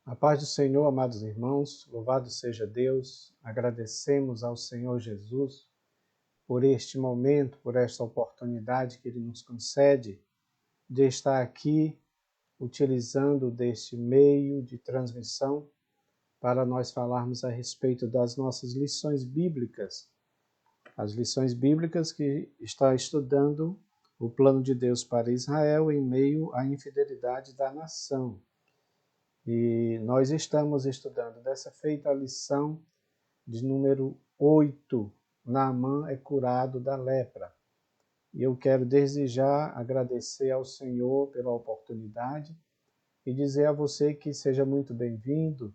A paz do Senhor, amados irmãos, louvado seja Deus, agradecemos ao Senhor Jesus por este momento, por esta oportunidade que Ele nos concede de estar aqui utilizando deste meio de transmissão para nós falarmos a respeito das nossas lições bíblicas. As lições bíblicas que está estudando o plano de Deus para Israel em meio à infidelidade da nação. E nós estamos estudando dessa feita a lição de número 8, Naamã é curado da lepra. E eu quero desde já agradecer ao Senhor pela oportunidade e dizer a você que seja muito bem-vindo,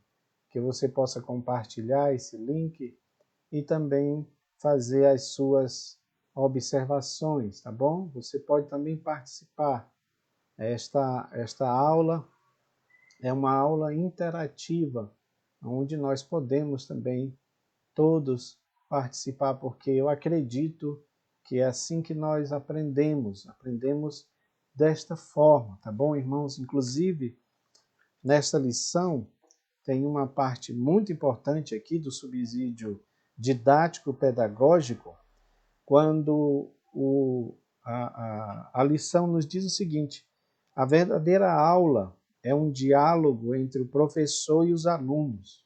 que você possa compartilhar esse link e também fazer as suas observações, tá bom? Você pode também participar. Esta aula é uma aula interativa, onde nós podemos também todos participar, porque eu acredito que é assim que nós aprendemos desta forma, tá bom, irmãos? Inclusive, nesta lição, tem uma parte muito importante aqui do subsídio didático-pedagógico, quando a lição nos diz o seguinte: a verdadeira aula é um diálogo entre o professor e os alunos.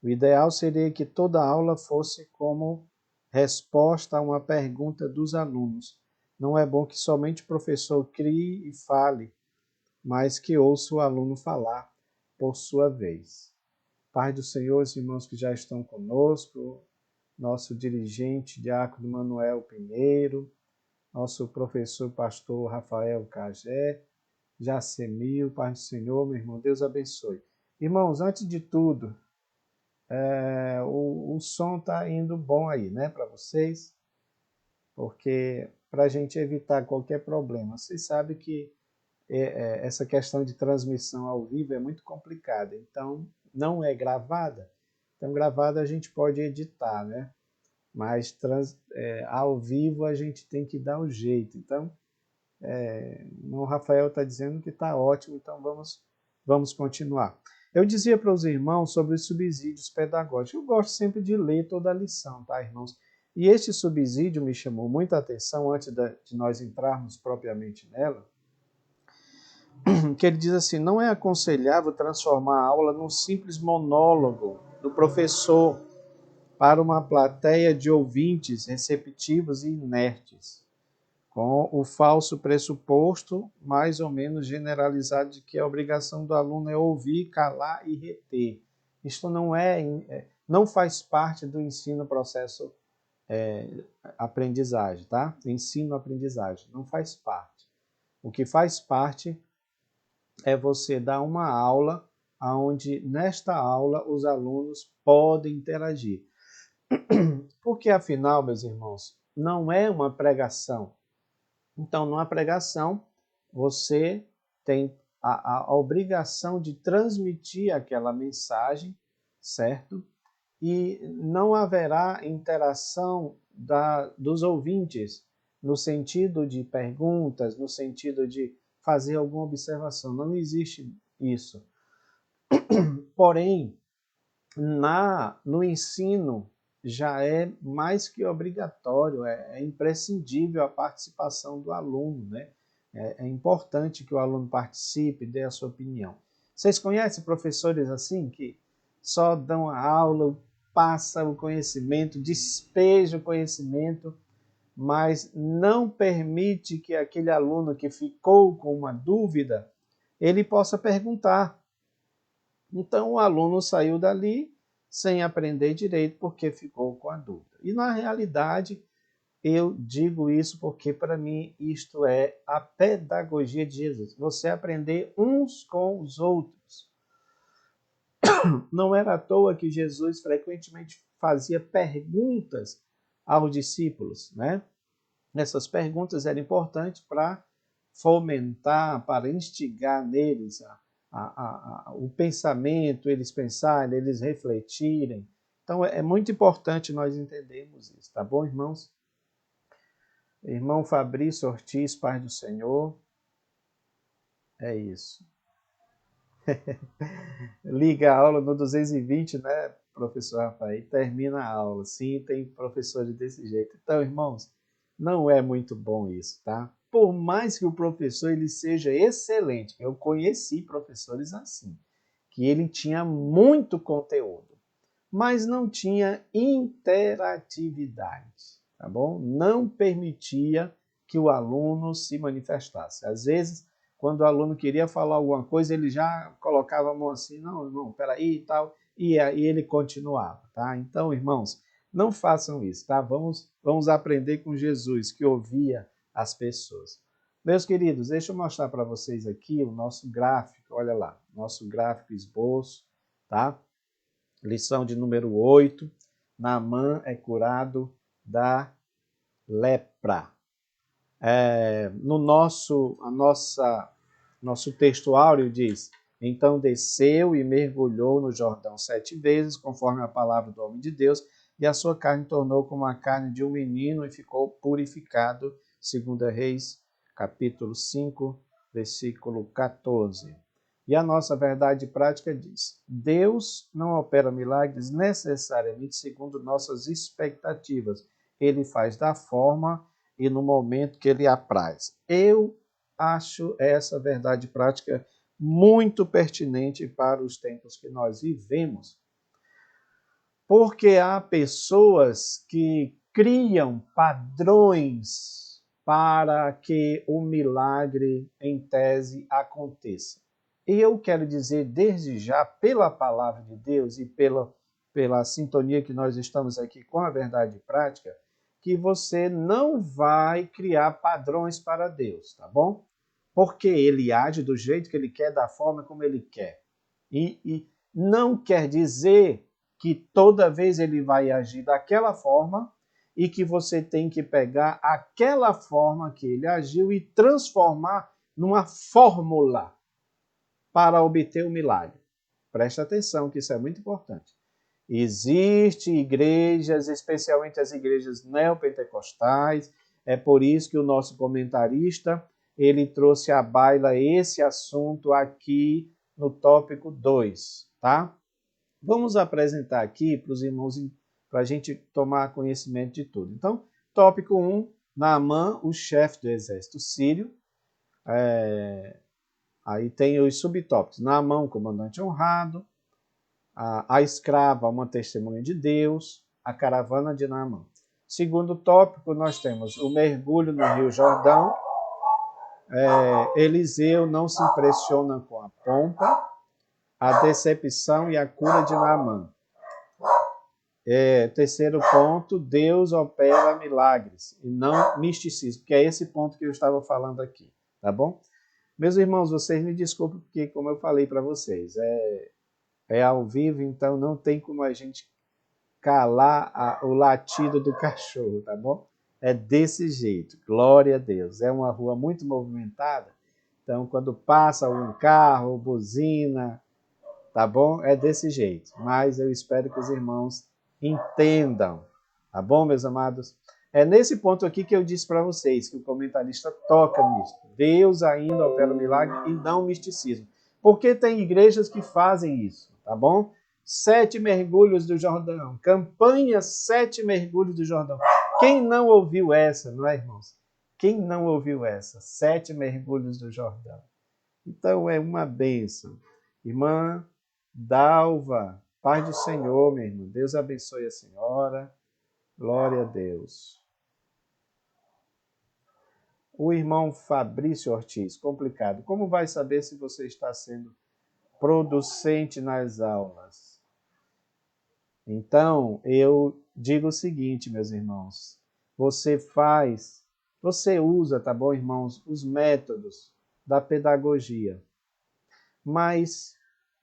O ideal seria que toda aula fosse como resposta a uma pergunta dos alunos. Não é bom que somente o professor crie e fale, mas que ouça o aluno falar por sua vez. Pai do Senhor, os irmãos que já estão conosco, nosso dirigente, diácono Manuel Pinheiro, nosso professor pastor Rafael Cagé, Jacemil, Pai do Senhor, meu irmão, Deus abençoe. Irmãos, antes de tudo, o som está indo bom aí, né, para vocês, porque para a gente evitar qualquer problema, vocês sabem que essa questão de transmissão ao vivo é muito complicada, então não é gravada, então gravada a gente pode editar, né, mas ao vivo a gente tem que dar o jeito, então o Rafael está dizendo que está ótimo, então vamos continuar. Eu dizia para os irmãos sobre os subsídios pedagógicos. Eu gosto sempre de ler toda a lição, tá, irmãos? E este subsídio me chamou muita atenção antes de nós entrarmos propriamente nela, que ele diz assim: não é aconselhável transformar a aula num simples monólogo do professor para uma plateia de ouvintes receptivos e inertes, com o falso pressuposto mais ou menos generalizado de que a obrigação do aluno é ouvir, calar e reter. Isto não faz parte do ensino-processo aprendizagem, tá? Ensino-aprendizagem, não faz parte. O que faz parte é você dar uma aula onde, nesta aula, os alunos podem interagir. Porque, afinal, meus irmãos, não é uma pregação. Então, numa pregação, você tem a obrigação de transmitir aquela mensagem, certo? E não haverá interação dos ouvintes no sentido de perguntas, no sentido de fazer alguma observação. Não existe isso. Porém, no ensino já é mais que obrigatório, é imprescindível a participação do aluno, né? É importante que o aluno participe, dê a sua opinião. Vocês conhecem professores assim que só dão a aula, passam o conhecimento, despejam o conhecimento, mas não permite que aquele aluno que ficou com uma dúvida, ele possa perguntar. Então o aluno saiu dali sem aprender direito porque ficou com a dúvida. E na realidade, eu digo isso porque para mim isto é a pedagogia de Jesus. Você aprender uns com os outros. Não era à toa que Jesus frequentemente fazia perguntas aos discípulos, né? Essas perguntas eram importantes para fomentar, para instigar neles o pensamento, eles pensarem, eles refletirem. Então é muito importante nós entendermos isso, tá bom, irmãos? Irmão Fabrício Ortiz, Paz do Senhor. É isso. Liga a aula no 220, né, professor Rafael? E termina a aula. Sim, tem professores desse jeito. Então, irmãos, não é muito bom isso, tá? Por mais que o professor ele seja excelente, eu conheci professores assim, que ele tinha muito conteúdo, mas não tinha interatividade, tá bom? Não permitia que o aluno se manifestasse. Às vezes, quando o aluno queria falar alguma coisa, ele já colocava a mão assim, não, irmão, peraí e tal, e aí ele continuava, tá? Então, irmãos, não façam isso, tá? Vamos aprender com Jesus, que ouvia as pessoas. Meus queridos, deixa eu mostrar para vocês aqui o nosso gráfico, olha lá, nosso gráfico esboço, tá? Lição de número 8, Naamã é curado da lepra. No nosso texto áureo diz, então desceu e mergulhou no Jordão 7 vezes, conforme a palavra do homem de Deus, e a sua carne tornou como a carne de um menino e ficou purificado, 2 Reis, capítulo 5, versículo 14. E a nossa verdade prática diz, Deus não opera milagres necessariamente segundo nossas expectativas. Ele faz da forma e no momento que ele apraz. Eu acho essa verdade prática muito pertinente para os tempos que nós vivemos, porque há pessoas que criam padrões para que o milagre, em tese, aconteça. E eu quero dizer, desde já, pela palavra de Deus e pela sintonia que nós estamos aqui com a verdade prática, que você não vai criar padrões para Deus, tá bom? Porque ele age do jeito que ele quer, da forma como ele quer. E não quer dizer que toda vez ele vai agir daquela forma e que você tem que pegar aquela forma que ele agiu e transformar numa fórmula para obter o milagre. Presta atenção que isso é muito importante. Existem igrejas, especialmente as igrejas neopentecostais, é por isso que o nosso comentarista ele trouxe à baila esse assunto aqui no tópico 2, tá? Vamos apresentar aqui para os irmãos, para a gente tomar conhecimento de tudo. Então, tópico 1, Naamã, o chefe do exército sírio. Aí tem os subtópicos. Naamã, o comandante honrado. A escrava, uma testemunha de Deus. A caravana de Naamã. Segundo tópico, nós temos o mergulho no Rio Jordão. Eliseu não se impressiona com a pompa. A decepção e a cura de Naamã. Terceiro ponto, Deus opera milagres e não misticismo, que é esse ponto que eu estava falando aqui, tá bom? Meus irmãos, vocês me desculpem, porque como eu falei para vocês, é ao vivo, então não tem como a gente calar o latido do cachorro, tá bom? É desse jeito, glória a Deus. É uma rua muito movimentada, então quando passa um carro, buzina, tá bom? É desse jeito, mas eu espero que os irmãos entendam, tá bom, meus amados? É nesse ponto aqui que eu disse para vocês que o comentarista toca nisso. Deus ainda opera o milagre e não o misticismo. Porque tem igrejas que fazem isso, tá bom? 7 mergulhos do Jordão, campanha 7 mergulhos do Jordão. Quem não ouviu essa, não é, irmãos? Quem não ouviu essa? 7 mergulhos do Jordão. Então é uma bênção. Irmã Dalva, paz do Senhor, meu irmão. Deus abençoe a senhora. Glória a Deus. O irmão Fabrício Ortiz, complicado. Como vai saber se você está sendo producente nas aulas? Então, eu digo o seguinte, meus irmãos. Você usa, tá bom, irmãos, os métodos da pedagogia. Mas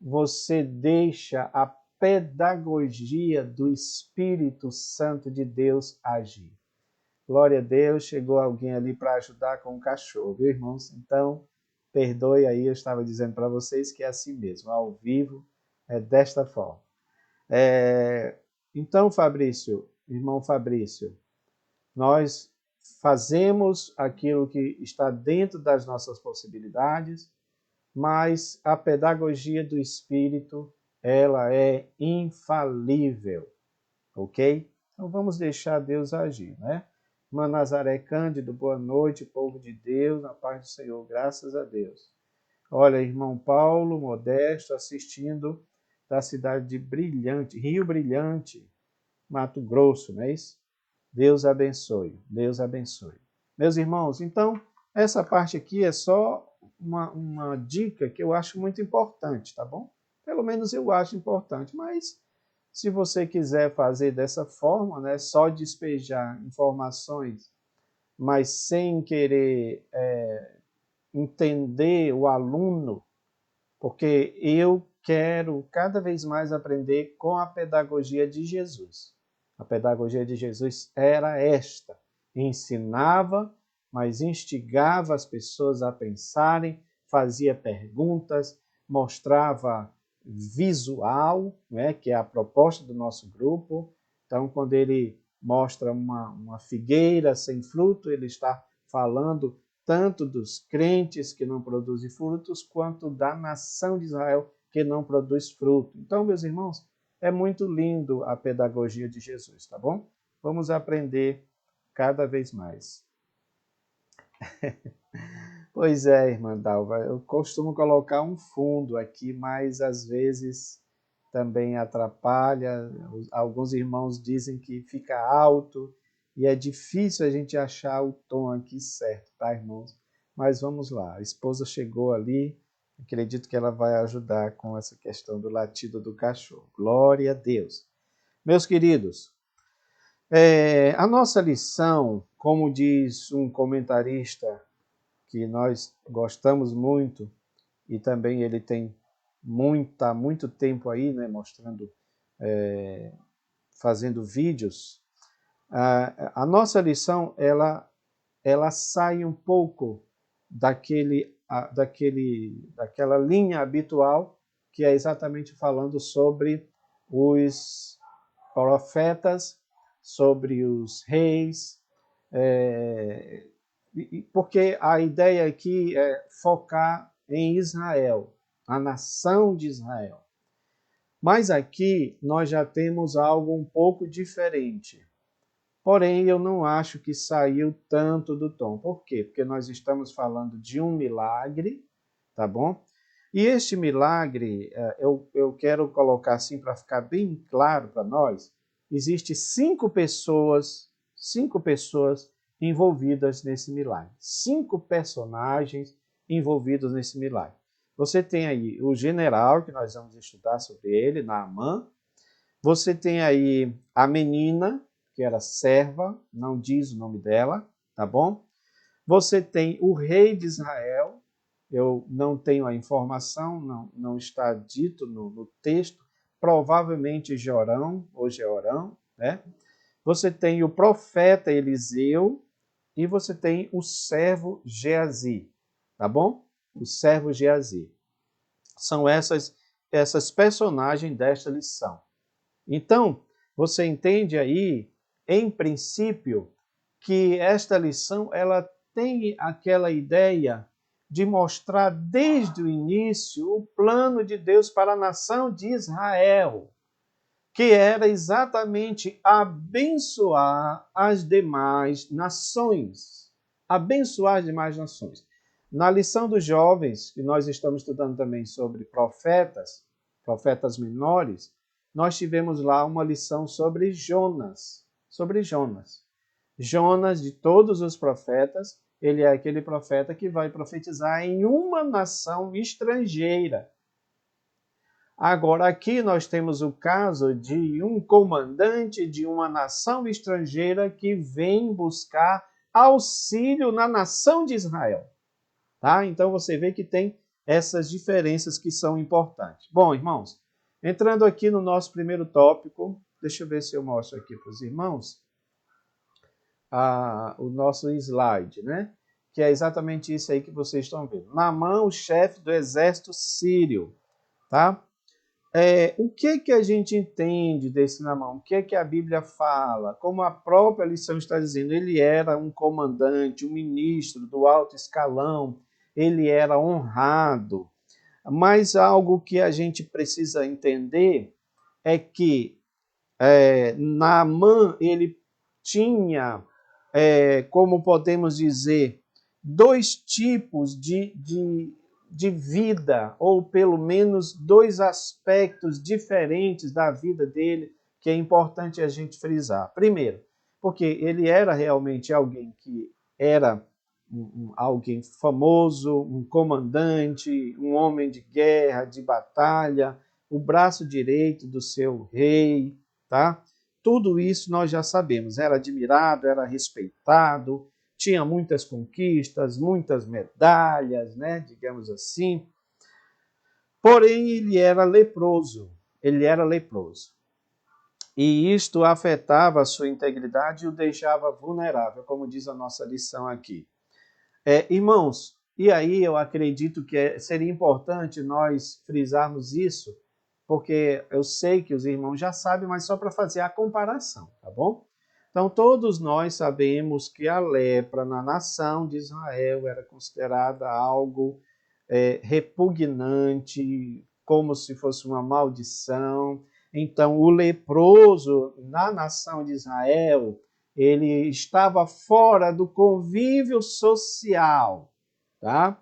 você deixa a pedagogia do Espírito Santo de Deus agir. Glória a Deus, chegou alguém ali para ajudar com o cachorro, viu, irmãos? Então, perdoe aí, eu estava dizendo para vocês que é assim mesmo, ao vivo, é desta forma. Então, Fabrício, irmão Fabrício, nós fazemos aquilo que está dentro das nossas possibilidades, mas a pedagogia do Espírito, ela é infalível, ok? Então vamos deixar Deus agir, né? Irmã Nazaré Cândido, boa noite, povo de Deus, na paz do Senhor, graças a Deus. Olha, irmão Paulo Modesto, assistindo da cidade de Brilhante, Rio Brilhante, Mato Grosso, não é isso? Deus abençoe, Deus abençoe. Meus irmãos, então, essa parte aqui é só uma dica que eu acho muito importante, tá bom? Pelo menos eu acho importante, mas se você quiser fazer dessa forma, né, só despejar informações, mas sem querer entender o aluno, porque eu quero cada vez mais aprender com a pedagogia de Jesus. A pedagogia de Jesus era esta: ensinava, mas instigava as pessoas a pensarem, fazia perguntas, mostrava visual, né, que é a proposta do nosso grupo. Então, quando ele mostra uma figueira sem fruto, ele está falando tanto dos crentes que não produzem frutos, quanto da nação de Israel que não produz fruto. Então, meus irmãos, é muito lindo a pedagogia de Jesus, tá bom? Vamos aprender cada vez mais. Pois é, irmã Dalva, eu costumo colocar um fundo aqui, mas às vezes também atrapalha. Alguns irmãos dizem que fica alto e é difícil a gente achar o tom aqui certo, tá, irmãos? Mas vamos lá, a esposa chegou ali, acredito que ela vai ajudar com essa questão do latido do cachorro. Glória a Deus. Meus queridos, a nossa lição, como diz um comentarista que nós gostamos muito, e também ele tem muito tempo aí, né, mostrando, fazendo vídeos, a nossa lição, ela sai um pouco daquela linha habitual, que é exatamente falando sobre os profetas, sobre os reis, porque a ideia aqui é focar em Israel, a nação de Israel. Mas aqui nós já temos algo um pouco diferente. Porém, eu não acho que saiu tanto do tom. Por quê? Porque nós estamos falando de um milagre, tá bom? E este milagre, eu quero colocar assim para ficar bem claro para nós, existem cinco pessoas envolvidas nesse milagre. 5 personagens envolvidos nesse milagre. Você tem aí o general, que nós vamos estudar sobre ele, Naamã. Você tem aí a menina, que era serva, não diz o nome dela, tá bom? Você tem o rei de Israel, eu não tenho a informação, não está dito no texto, provavelmente Jorão ou Jeorão, né? Você tem o profeta Eliseu e você tem o servo Geazi, tá bom? O servo Geazi. São essas personagens desta lição. Então, você entende aí, em princípio, que esta lição ela tem aquela ideia de mostrar desde o início o plano de Deus para a nação de Israel, que era exatamente abençoar as demais nações. Abençoar as demais nações. Na lição dos jovens, que nós estamos estudando também sobre profetas menores, nós tivemos lá uma lição sobre Jonas. Jonas, de todos os profetas, ele é aquele profeta que vai profetizar em uma nação estrangeira. Agora, aqui nós temos o caso de um comandante de uma nação estrangeira que vem buscar auxílio na nação de Israel. Tá? Então você vê que tem essas diferenças que são importantes. Bom, irmãos, entrando aqui no nosso primeiro tópico, deixa eu ver se eu mostro aqui para os irmãos o nosso slide, né? Que é exatamente isso aí que vocês estão vendo. Naamã, o chefe do exército sírio, tá? O que a gente entende desse Naamã? O que a Bíblia fala? Como a própria lição está dizendo, ele era um comandante, um ministro do alto escalão, ele era honrado. Mas algo que a gente precisa entender é que Naamã, ele tinha, como podemos dizer, dois tipos de vida, ou pelo menos dois aspectos diferentes da vida dele, que é importante a gente frisar. Primeiro, porque ele era realmente alguém que era alguém famoso, um comandante, um homem de guerra, de batalha, o braço direito do seu rei, tá? Tudo isso nós já sabemos. Era admirado, era respeitado, tinha muitas conquistas, muitas medalhas, né? Digamos assim. Porém, ele era leproso. Ele era leproso. E isto afetava a sua integridade e o deixava vulnerável, como diz a nossa lição aqui. Irmãos, e aí eu acredito que seria importante nós frisarmos isso, porque eu sei que os irmãos já sabem, mas só para fazer a comparação, tá bom? Então, todos nós sabemos que a lepra na nação de Israel era considerada algo repugnante, como se fosse uma maldição. Então, o leproso na nação de Israel, ele estava fora do convívio social, tá?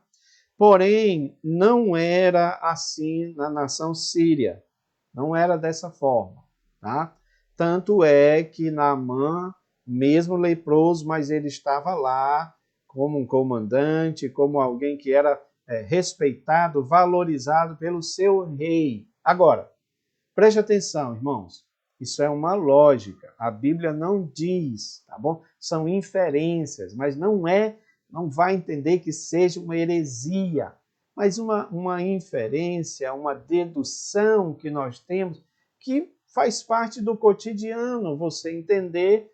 Porém, não era assim na nação síria. Não era dessa forma, tá? Tanto é que Naamã, mesmo leproso, mas ele estava lá como um comandante, como alguém que era respeitado, valorizado pelo seu rei. Agora, preste atenção, irmãos. Isso é uma lógica. A Bíblia não diz, tá bom? São inferências, mas não vai entender que seja uma heresia, mas uma inferência, uma dedução que nós temos que faz parte do cotidiano. Você entender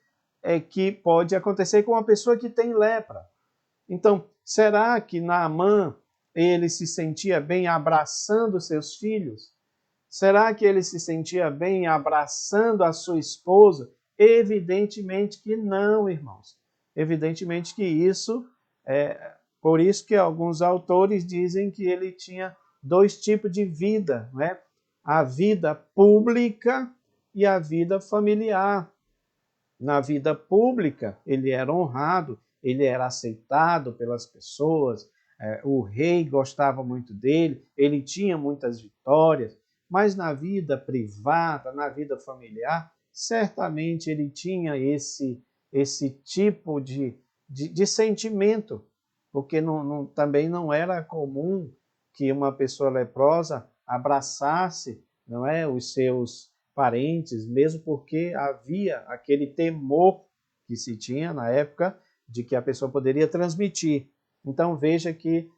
que pode acontecer com uma pessoa que tem lepra. Então, será que Naamã ele se sentia bem abraçando seus filhos? Será que ele se sentia bem abraçando a sua esposa? Evidentemente que não, irmãos. Evidentemente que isso por isso que alguns autores dizem que ele tinha dois tipos de vida, não é? A vida pública e a vida familiar. Na vida pública, ele era honrado, ele era aceitado pelas pessoas, o rei gostava muito dele, ele tinha muitas vitórias, mas na vida privada, na vida familiar, certamente ele tinha esse tipo de sentimento, porque também não era comum que uma pessoa leprosa abraçasse, não é, os seus parentes, mesmo porque havia aquele temor que se tinha na época de que a pessoa poderia transmitir. Então veja que,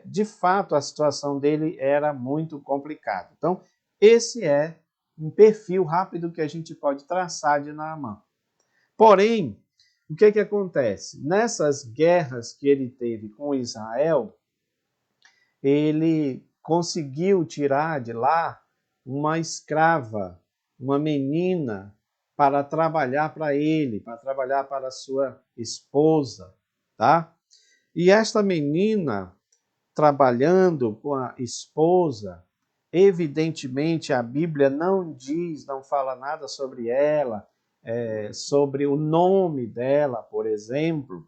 de fato, a situação dele era muito complicada. Então, esse é um perfil rápido que a gente pode traçar de Naamã. Porém, o que acontece? Nessas guerras que ele teve com Israel, ele conseguiu tirar de lá uma escrava, uma menina, para trabalhar para ele, para trabalhar para a sua esposa, tá? E esta menina, trabalhando com a esposa, evidentemente a Bíblia não diz, não fala nada sobre ela, sobre o nome dela, por exemplo,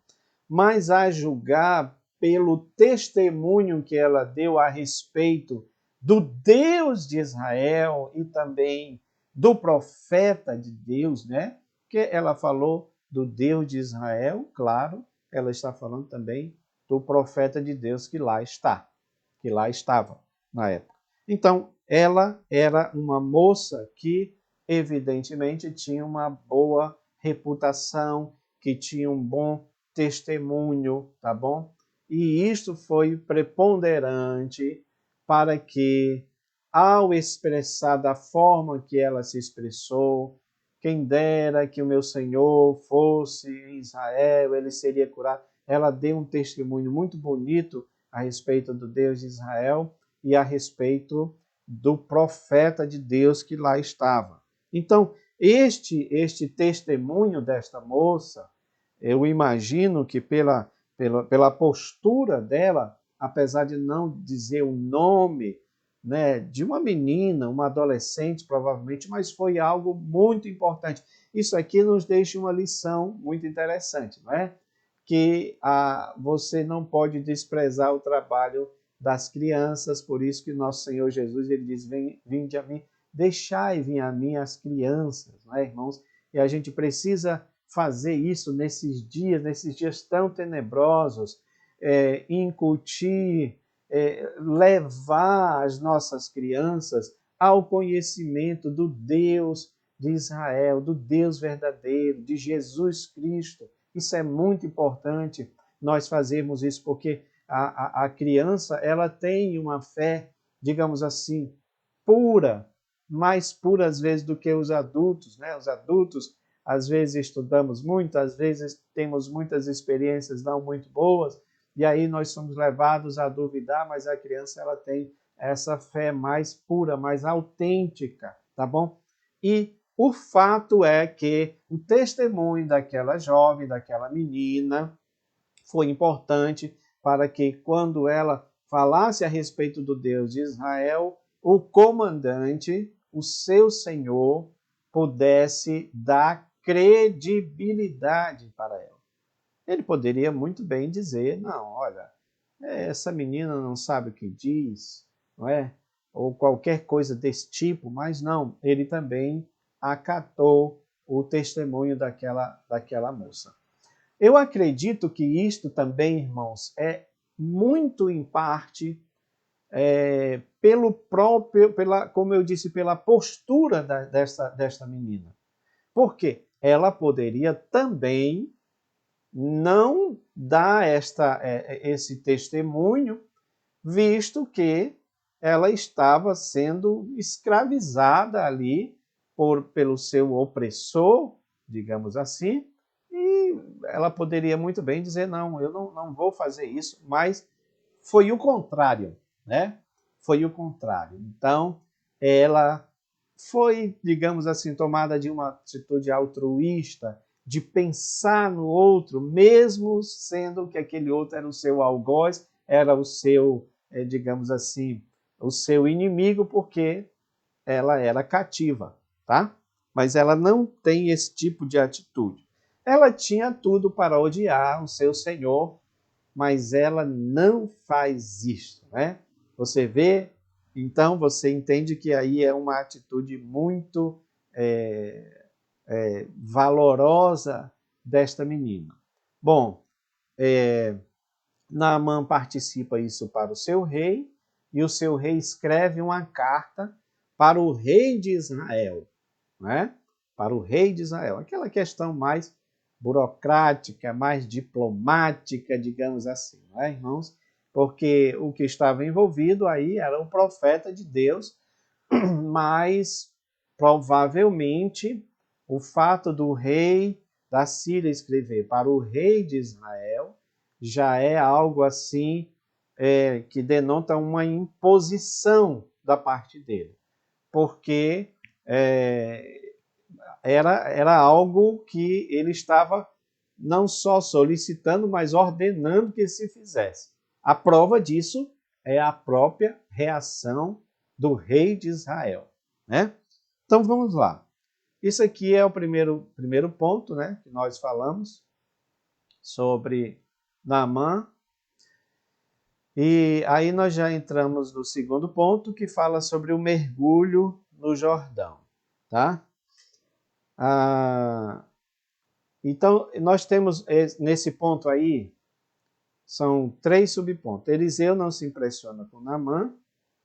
mas a julgar pelo testemunho que ela deu a respeito do Deus de Israel e também do profeta de Deus, né? Que ela falou do Deus de Israel, claro, ela está falando também do profeta de Deus que lá estava na época. Então, ela era uma moça que evidentemente tinha uma boa reputação, que tinha um bom testemunho, tá bom? e isto foi preponderante para que, ao expressar da forma que ela se expressou, quem dera que o meu Senhor fosse em Israel, ele seria curado. Ela deu um testemunho muito bonito a respeito do Deus de Israel e a respeito do profeta de Deus que lá estava. Então, este testemunho desta moça, eu imagino que pela postura dela, apesar de não dizer o nome, né, de uma menina, uma adolescente, provavelmente, mas foi algo muito importante. Isso aqui nos deixa uma lição muito interessante, não é? Que você não pode desprezar o trabalho das crianças, por isso que nosso Senhor Jesus ele diz: vinde a mim, deixai vir a mim as crianças, não é, irmãos? E a gente precisa fazer isso nesses dias tão tenebrosos, incutir, levar as nossas crianças ao conhecimento do Deus de Israel, do Deus verdadeiro, de Jesus Cristo. Isso é muito importante nós fazermos isso, porque a criança ela tem uma fé, digamos assim, pura, mais pura às vezes do que os adultos, né? Os adultos às vezes estudamos muito, às vezes temos muitas experiências não muito boas, e aí nós somos levados a duvidar, mas a criança ela tem essa fé mais pura, mais autêntica, tá bom? E o fato é que o testemunho daquela jovem, daquela menina, foi importante para que, quando ela falasse a respeito do Deus de Israel, o comandante, o seu senhor, pudesse dar credibilidade para ela. Ele poderia muito bem dizer: não, olha, essa menina não sabe o que diz, não é? Ou qualquer coisa desse tipo, mas não, ele também acatou o testemunho daquela moça. Eu acredito que isto também, irmãos, é muito em parte como eu disse, pela postura desta menina. Por quê? Ela poderia também não dar esse testemunho, visto que ela estava sendo escravizada ali pelo seu opressor, digamos assim, e ela poderia muito bem dizer: não, eu não vou fazer isso, mas foi o contrário, né? Foi o contrário. Então, ela foi, digamos assim, tomada de uma atitude altruísta, de pensar no outro, mesmo sendo que aquele outro era o seu algoz, era o seu, digamos assim, o seu inimigo, porque ela era cativa, tá? Mas ela não tem esse tipo de atitude. Ela tinha tudo para odiar o seu senhor, mas ela não faz isso, né? Você vê, então você entende que aí é uma atitude muito valorosa desta menina. Bom, Naamã participa isso para o seu rei, e o seu rei escreve uma carta para o rei de Israel, né? Para o rei de Israel. Aquela questão mais burocrática, mais diplomática, digamos assim, não é, irmãos? Porque o que estava envolvido aí era o profeta de Deus, mas provavelmente o fato do rei da Síria escrever para o rei de Israel já é algo assim que denota uma imposição da parte dele, porque era algo que ele estava não só solicitando, mas ordenando que se fizesse. A prova disso é a própria reação do rei de Israel, né? Então vamos lá. Isso aqui é o primeiro ponto, né, que nós falamos sobre Naamã. E aí nós já entramos no segundo ponto, que fala sobre o mergulho no Jordão, tá? Então, nós temos nesse ponto aí, são 3 subpontos. Eliseu não se impressiona com Naamã,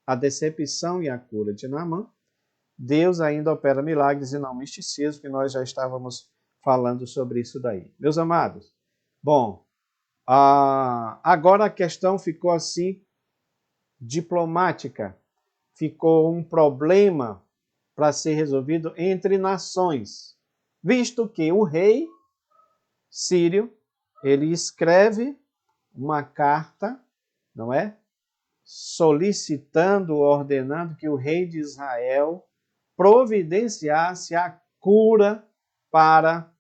a decepção e a cura de Naamã. Deus ainda opera milagres e não misticismo, que nós já estávamos falando sobre isso daí. Meus amados, bom, Agora a questão ficou assim, diplomática. Ficou um problema para ser resolvido entre nações, visto que o rei sírio, ele escreve uma carta, não é? Solicitando, ordenando que o rei de Israel providenciasse a cura para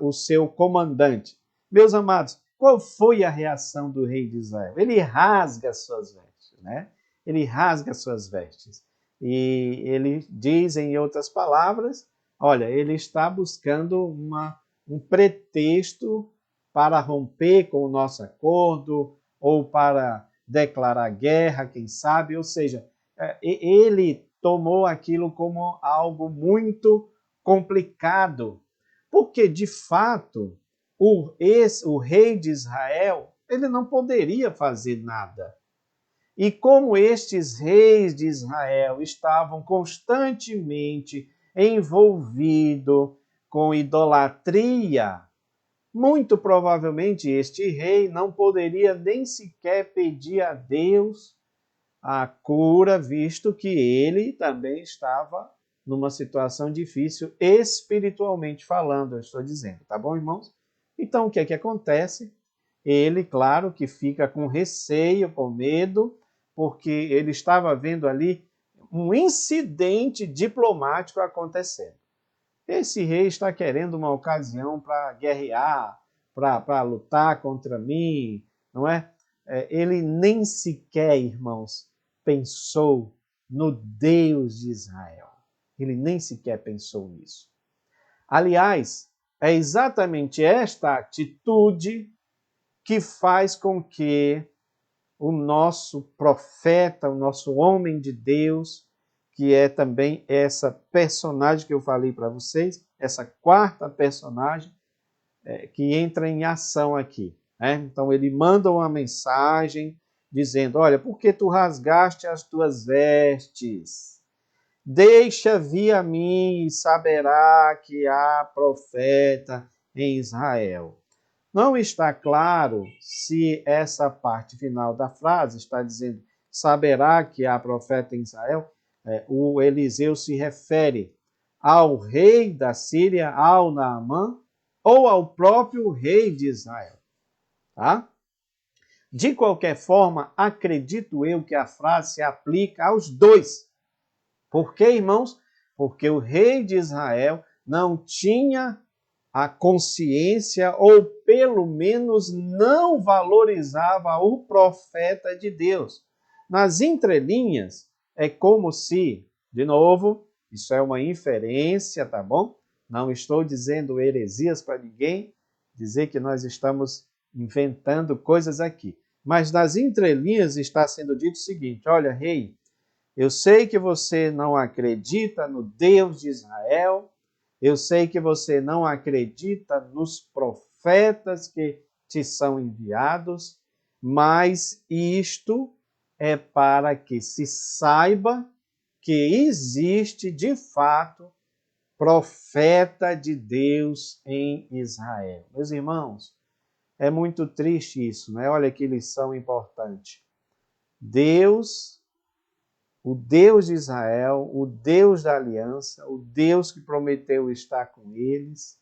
o seu comandante. Meus amados, qual foi a reação do rei de Israel? Ele rasga suas vestes, né? Ele rasga suas vestes. E ele diz, em outras palavras, olha, ele está buscando um pretexto para romper com o nosso acordo ou para declarar guerra, quem sabe, ou seja, ele tomou aquilo como algo muito complicado, porque de fato o rei de Israel ele não poderia fazer nada. E como estes reis de Israel estavam constantemente envolvidos com idolatria, muito provavelmente este rei não poderia nem sequer pedir a Deus a cura, visto que ele também estava numa situação difícil, espiritualmente falando, eu estou dizendo, tá bom, irmãos? Então, o que é que acontece? Ele, claro, que fica com receio, com medo, porque ele estava vendo ali um incidente diplomático acontecendo. Esse rei está querendo uma ocasião para guerrear, para lutar contra mim, não é? Ele nem sequer, irmãos, pensou no Deus de Israel. Ele nem sequer pensou nisso. Aliás, é exatamente esta atitude que faz com que o nosso profeta, o nosso homem de Deus, que é também essa personagem que eu falei para vocês, essa quarta personagem que entra em ação aqui. Né? Então ele manda uma mensagem dizendo, olha, por que tu rasgaste as tuas vestes? Deixa vir a mim e saberá que há profeta em Israel. Não está claro se essa parte final da frase está dizendo saberá que há profeta em Israel. O Eliseu se refere ao rei da Síria, ao Naamã, ou ao próprio rei de Israel. Tá? De qualquer forma, acredito eu que a frase se aplica aos dois. Por quê, irmãos? Porque o rei de Israel não tinha a consciência, ou pelo menos não valorizava o profeta de Deus. Nas entrelinhas, é como se, de novo, isso é uma inferência, tá bom? Não estou dizendo heresias para ninguém, dizer que nós estamos inventando coisas aqui. Mas nas entrelinhas está sendo dito o seguinte: olha, rei, eu sei que você não acredita no Deus de Israel, eu sei que você não acredita nos profetas que te são enviados, mas isto é para que se saiba que existe de fato profeta de Deus em Israel. Meus irmãos, é muito triste isso, né? Olha que lição importante. Deus, o Deus de Israel, o Deus da aliança, o Deus que prometeu estar com eles,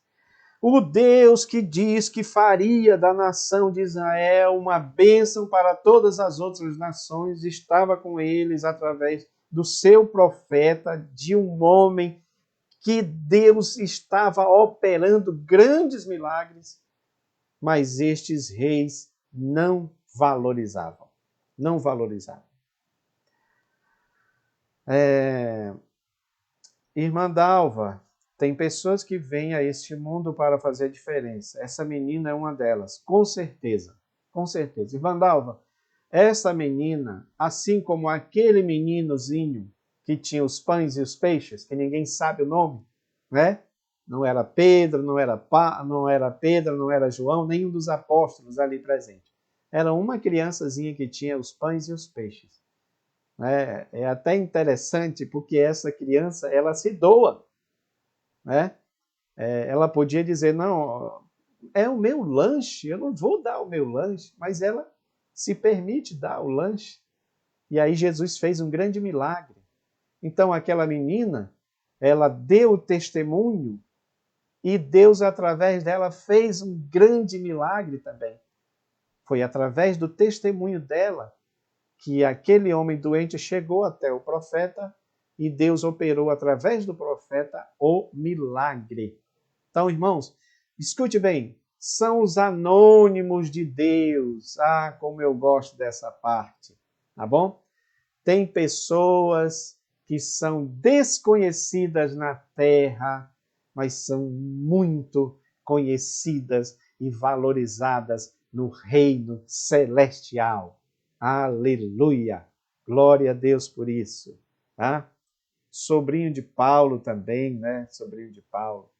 o Deus que diz que faria da nação de Israel uma bênção para todas as outras nações, estava com eles através do seu profeta, de um homem que Deus estava operando grandes milagres, mas estes reis não valorizavam. Não valorizavam. Irmã Dalva, tem pessoas que vêm a este mundo para fazer a diferença. Essa menina é uma delas, com certeza. Com certeza. Irmã Dalva, essa menina, assim como aquele meninozinho que tinha os pães e os peixes, que ninguém sabe o nome, né? Não era Pedro, não era Pedro, não era João, nenhum dos apóstolos ali presente. Era uma criançazinha que tinha os pães e os peixes. É até interessante porque essa criança ela se doa, né? Ela podia dizer não, é o meu lanche, eu não vou dar o meu lanche, mas ela se permite dar o lanche. E aí Jesus fez um grande milagre. Então aquela menina, ela deu o testemunho e Deus, através dela, fez um grande milagre também. Foi através do testemunho dela que aquele homem doente chegou até o profeta e Deus operou através do profeta o milagre. Então, irmãos, escute bem, são os anônimos de Deus. Ah, como eu gosto dessa parte, tá bom? Tem pessoas que são desconhecidas na terra, mas são muito conhecidas e valorizadas no reino celestial. Aleluia! Glória a Deus por isso. Tá? Sobrinho de Paulo também, né? Sobrinho de Paulo.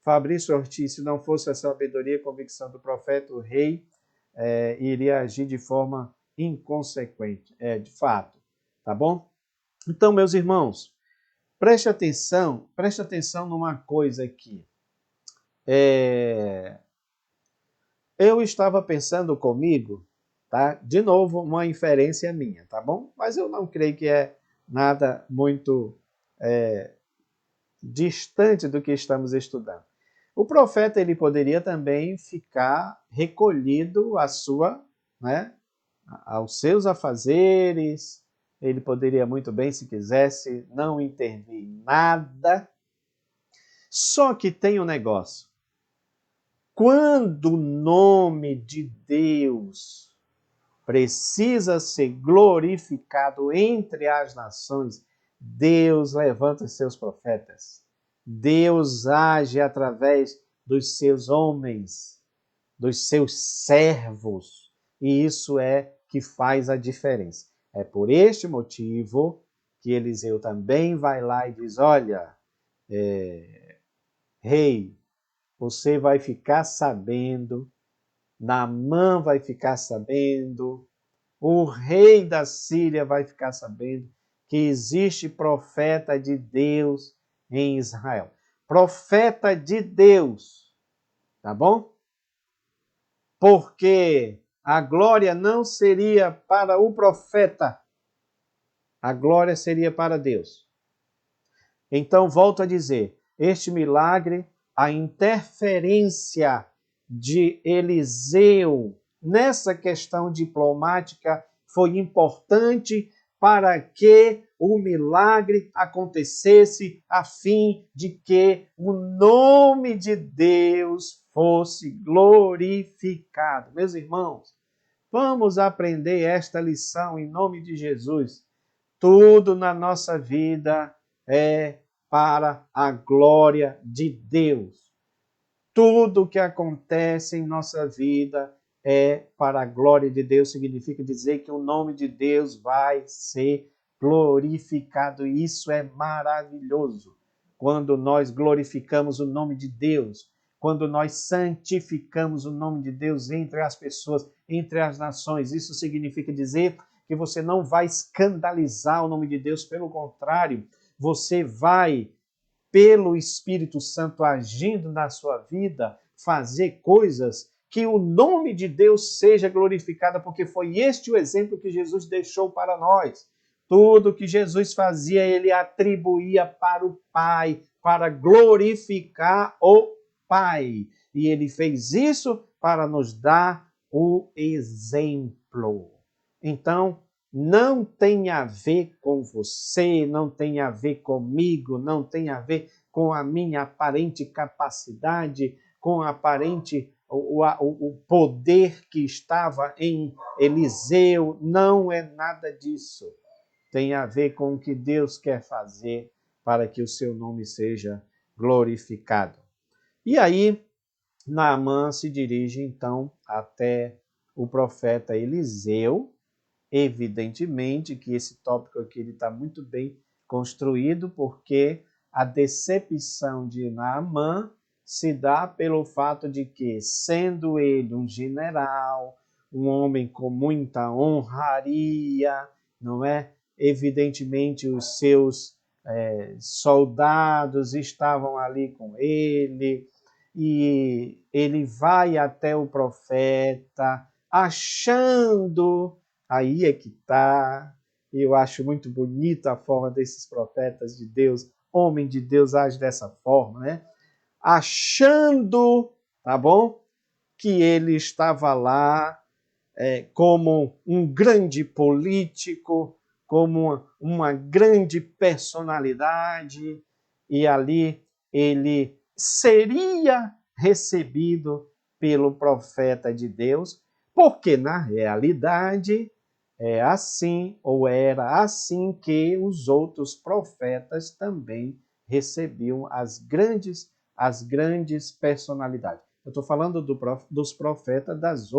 Fabrício Ortiz, se não fosse a sabedoria e convicção do profeta, o rei iria agir de forma inconsequente. De fato. Tá bom? Então, meus irmãos, preste atenção numa coisa aqui. Eu estava pensando comigo, tá? De novo, uma inferência minha, tá bom? Mas eu não creio que é nada muito distante do que estamos estudando. O profeta ele poderia também ficar recolhido né, aos seus afazeres. Ele poderia muito bem, se quisesse, não intervir em nada. Só que tem um negócio. Quando o nome de Deus precisa ser glorificado entre as nações, Deus levanta os seus profetas. Deus age através dos seus homens, dos seus servos. E isso é que faz a diferença. É por este motivo que Eliseu também vai lá e diz, olha, rei, você vai ficar sabendo, Naamã vai ficar sabendo, o rei da Síria vai ficar sabendo que existe profeta de Deus em Israel. Profeta de Deus, tá bom? Porque a glória não seria para o profeta, a glória seria para Deus. Então, volto a dizer, este milagre, a interferência de Eliseu nessa questão diplomática foi importante para que o milagre acontecesse a fim de que o nome de Deus fosse glorificado. Meus irmãos, vamos aprender esta lição em nome de Jesus. Tudo na nossa vida é para a glória de Deus. Tudo que acontece em nossa vida é para a glória de Deus, significa dizer que o nome de Deus vai ser glorificado. E isso é maravilhoso. Quando nós glorificamos o nome de Deus, quando nós santificamos o nome de Deus entre as pessoas, entre as nações, isso significa dizer que você não vai escandalizar o nome de Deus, pelo contrário, você vai, pelo Espírito Santo agindo na sua vida, fazer coisas que o nome de Deus seja glorificado, porque foi este o exemplo que Jesus deixou para nós. Tudo que Jesus fazia, ele atribuía para o Pai, para glorificar o Pai. E ele fez isso para nos dar o exemplo. Então, não tem a ver com você, não tem a ver comigo, não tem a ver com a minha aparente capacidade, com a aparente o poder que estava em Eliseu. Não é nada disso. Tem a ver com o que Deus quer fazer para que o seu nome seja glorificado. E aí, Naamã se dirige então até o profeta Eliseu. Evidentemente que esse tópico aqui está muito bem construído, porque a decepção de Naamã se dá pelo fato de que, sendo ele um general, um homem com muita honraria, não é? Evidentemente os seus soldados estavam ali com ele, e ele vai até o profeta, achando, aí é que está, eu acho muito bonita a forma desses profetas de Deus, homem de Deus age dessa forma, né? Achando, tá bom? Que ele estava lá como um grande político, como uma grande personalidade, e ali ele seria recebido pelo profeta de Deus, porque na realidade é assim, ou era assim que os outros profetas também recebiam as grandes personalidades. Eu estou falando dos profetas dos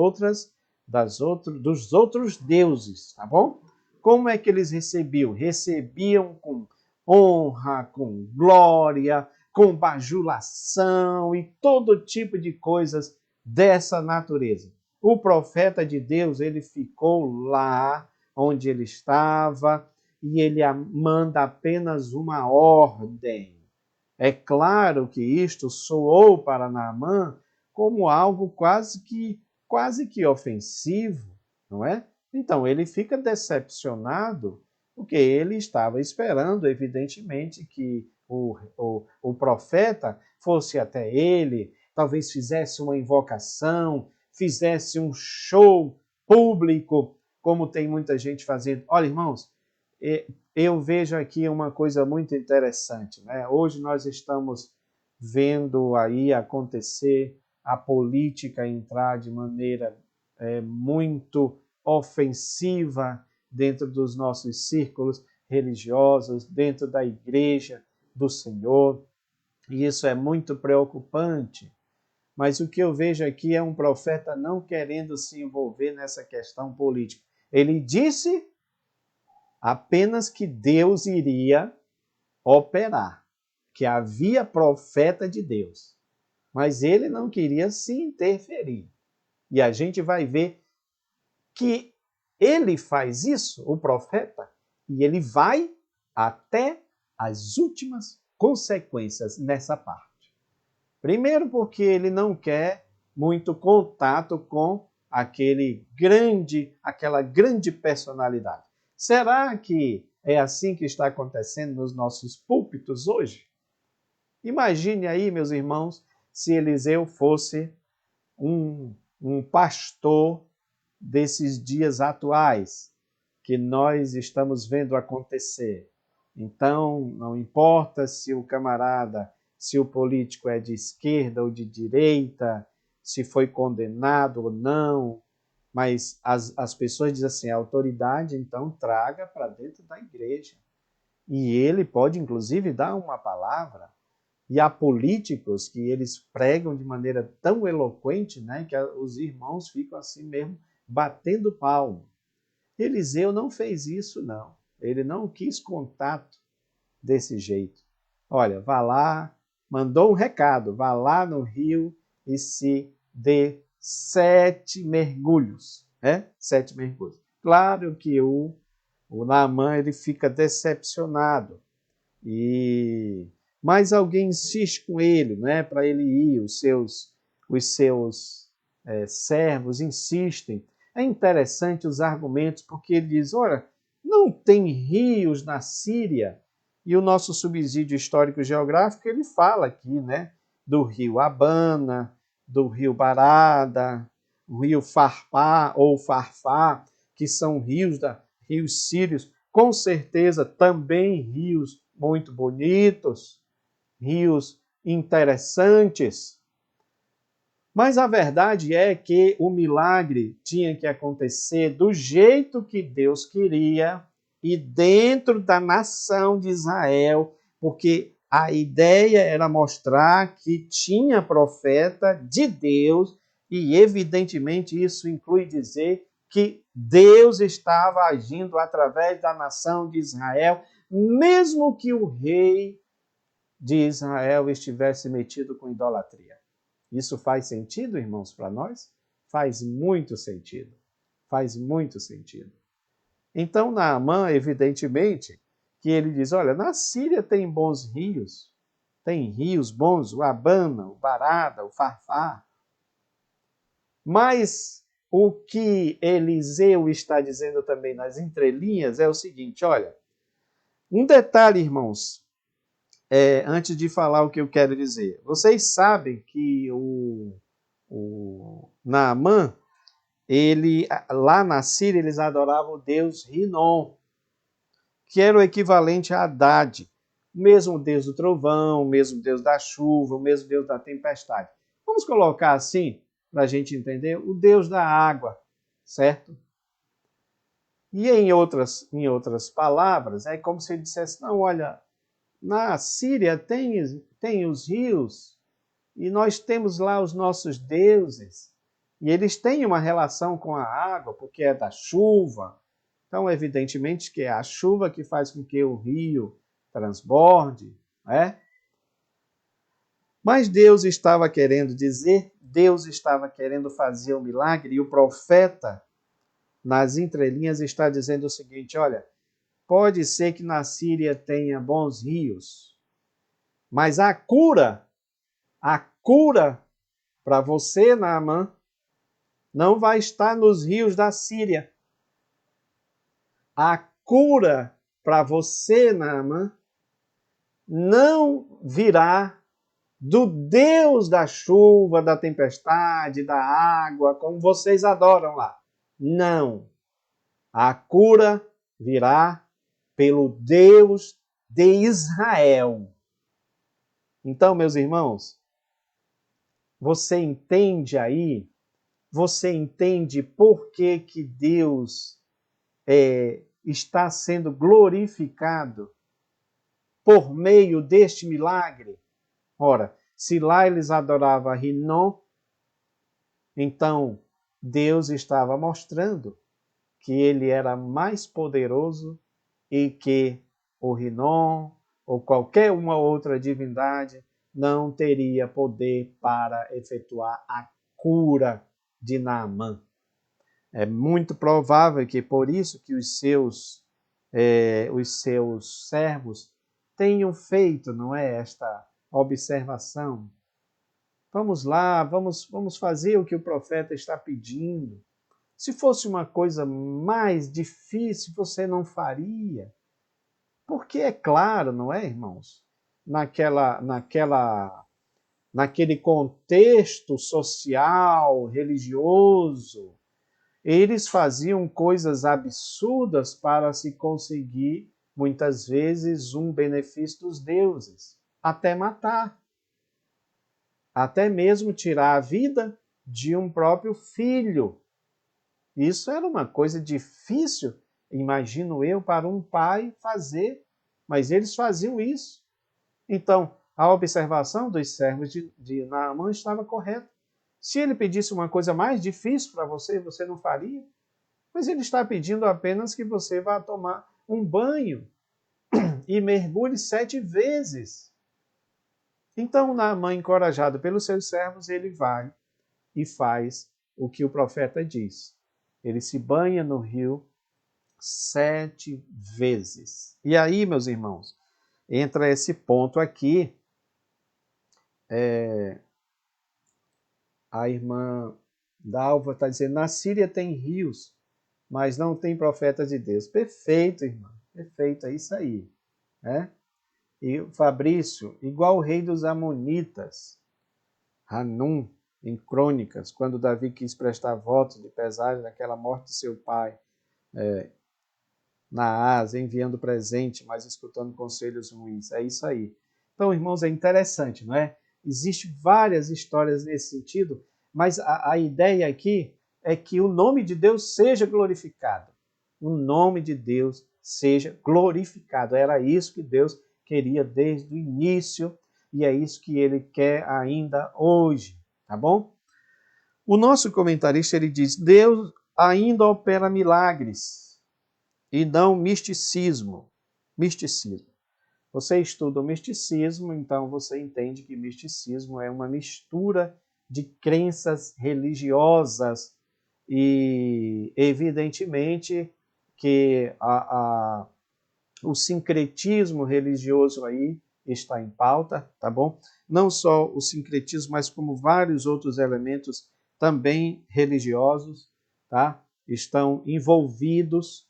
outros deuses, tá bom? Como é que eles recebiam? Recebiam com honra, com glória, com bajulação e todo tipo de coisas dessa natureza. O profeta de Deus, ele ficou lá onde ele estava e ele manda apenas uma ordem. É claro que isto soou para Naamã como algo quase que ofensivo, não é? Então ele fica decepcionado, porque ele estava esperando, evidentemente, que o profeta fosse até ele, talvez fizesse uma invocação, fizesse um show público, como tem muita gente fazendo. Olha, irmãos, eu vejo aqui uma coisa muito interessante, né? Hoje nós estamos vendo aí acontecer a política entrar de maneira muito ofensiva dentro dos nossos círculos religiosos, dentro da igreja do Senhor, e isso é muito preocupante. Mas o que eu vejo aqui é um profeta não querendo se envolver nessa questão política. Ele disse apenas que Deus iria operar, que havia profeta de Deus, mas ele não queria se interferir. E a gente vai ver que ele faz isso, o profeta, e ele vai até as últimas consequências nessa parte. Primeiro, porque ele não quer muito contato com aquela grande personalidade. Será que é assim que está acontecendo nos nossos púlpitos hoje? Imagine aí, meus irmãos, se Eliseu fosse um pastor desses dias atuais que nós estamos vendo acontecer. Então, não importa se o camarada, se o político é de esquerda ou de direita, se foi condenado ou não, mas as pessoas dizem assim, a autoridade, então, traga para dentro da igreja. E ele pode, inclusive, dar uma palavra. E há políticos que eles pregam de maneira tão eloquente, né, que os irmãos ficam assim mesmo, batendo palmo. Eliseu não fez isso, não. Ele não quis contato desse jeito. Olha, vá lá, mandou um recado, vá lá no rio e se dê 7 mergulhos, né? 7 mergulhos. Claro que o Naamã ele fica decepcionado, mas alguém insiste com ele, né, para ele ir, os seus servos insistem. É interessante os argumentos, porque ele diz, olha, não tem rios na Síria, e o nosso subsídio histórico-geográfico, ele fala aqui, né, do rio Abana, do rio Barada, o rio Farpá ou Farfá, que são rios sírios, com certeza também rios muito bonitos, rios interessantes. Mas a verdade é que o milagre tinha que acontecer do jeito que Deus queria e dentro da nação de Israel, porque a ideia era mostrar que tinha profeta de Deus e, evidentemente, isso inclui dizer que Deus estava agindo através da nação de Israel, mesmo que o rei de Israel estivesse metido com idolatria. Isso faz sentido, irmãos, para nós? Faz muito sentido. Faz muito sentido. Então, Naamã, evidentemente, que ele diz, olha, na Síria tem bons rios, tem rios bons, o Abana, o Barada, o Farfar. Mas o que Eliseu está dizendo também nas entrelinhas é o seguinte, olha, um detalhe, irmãos, antes de falar o que eu quero dizer. Vocês sabem que o Naamã, lá na Síria, eles adoravam o deus Rinom, que era o equivalente a Haddad, o mesmo deus do trovão, o mesmo deus da chuva, o mesmo deus da tempestade. Vamos colocar assim, para a gente entender, o deus da água, certo? E em outras palavras, é como se ele dissesse, não, olha, na Síria tem os rios, e nós temos lá os nossos deuses, e eles têm uma relação com a água, porque é da chuva. Então, evidentemente, que é a chuva que faz com que o rio transborde, né? Mas Deus estava querendo dizer, Deus estava querendo fazer um milagre, e o profeta, nas entrelinhas, está dizendo o seguinte, olha, pode ser que na Síria tenha bons rios, mas a cura para você, Naamã, não vai estar nos rios da Síria. A cura para você, Naamã, não virá do Deus da chuva, da tempestade, da água, como vocês adoram lá. Não. A cura virá pelo Deus de Israel. Então, meus irmãos, você entende por que Deus está sendo glorificado por meio deste milagre? Ora, se lá eles adoravam Rinom, então Deus estava mostrando que ele era mais poderoso e que o Rinom ou qualquer uma outra divindade não teria poder para efetuar a cura de Naamã. É muito provável que por isso que os seus servos tenham feito, não é, esta observação. Vamos lá, vamos fazer o que o profeta está pedindo. Se fosse uma coisa mais difícil, você não faria. Porque é claro, não é, irmãos? Naquele contexto social, religioso, eles faziam coisas absurdas para se conseguir, muitas vezes, um benefício dos deuses, até matar, até mesmo tirar a vida de um próprio filho. Isso era uma coisa difícil, imagino eu, para um pai fazer, mas eles faziam isso. Então, a observação dos servos de Naamã estava correta. Se ele pedisse uma coisa mais difícil para você, você não faria? Mas ele está pedindo apenas que você vá tomar um banho e mergulhe 7 vezes. Então, Naamã, encorajado pelos seus servos, ele vai e faz o que o profeta diz. Ele se banha no rio 7 vezes. E aí, meus irmãos, entra esse ponto aqui. A irmã Dalva está dizendo, na Síria tem rios, mas não tem profeta de Deus. Perfeito, irmã. Perfeito, é isso aí. Né? E Fabrício, igual o rei dos Amonitas, Hanum, em Crônicas, quando Davi quis prestar voto de pesagem daquela morte de seu pai, Naás, enviando presente, mas escutando conselhos ruins. É isso aí. Então, irmãos, é interessante, não é? Existem várias histórias nesse sentido, mas a ideia aqui é que o nome de Deus seja glorificado. O nome de Deus seja glorificado. Era isso que Deus queria desde o início e é isso que ele quer ainda hoje, tá bom? O nosso comentarista, ele diz, Deus ainda opera milagres e não misticismo. Misticismo. Você estuda o misticismo, então você entende que misticismo é uma mistura de crenças religiosas e, evidentemente, que o sincretismo religioso aí está em pauta, tá bom? Não só o sincretismo, mas como vários outros elementos também religiosos, tá? Estão envolvidos,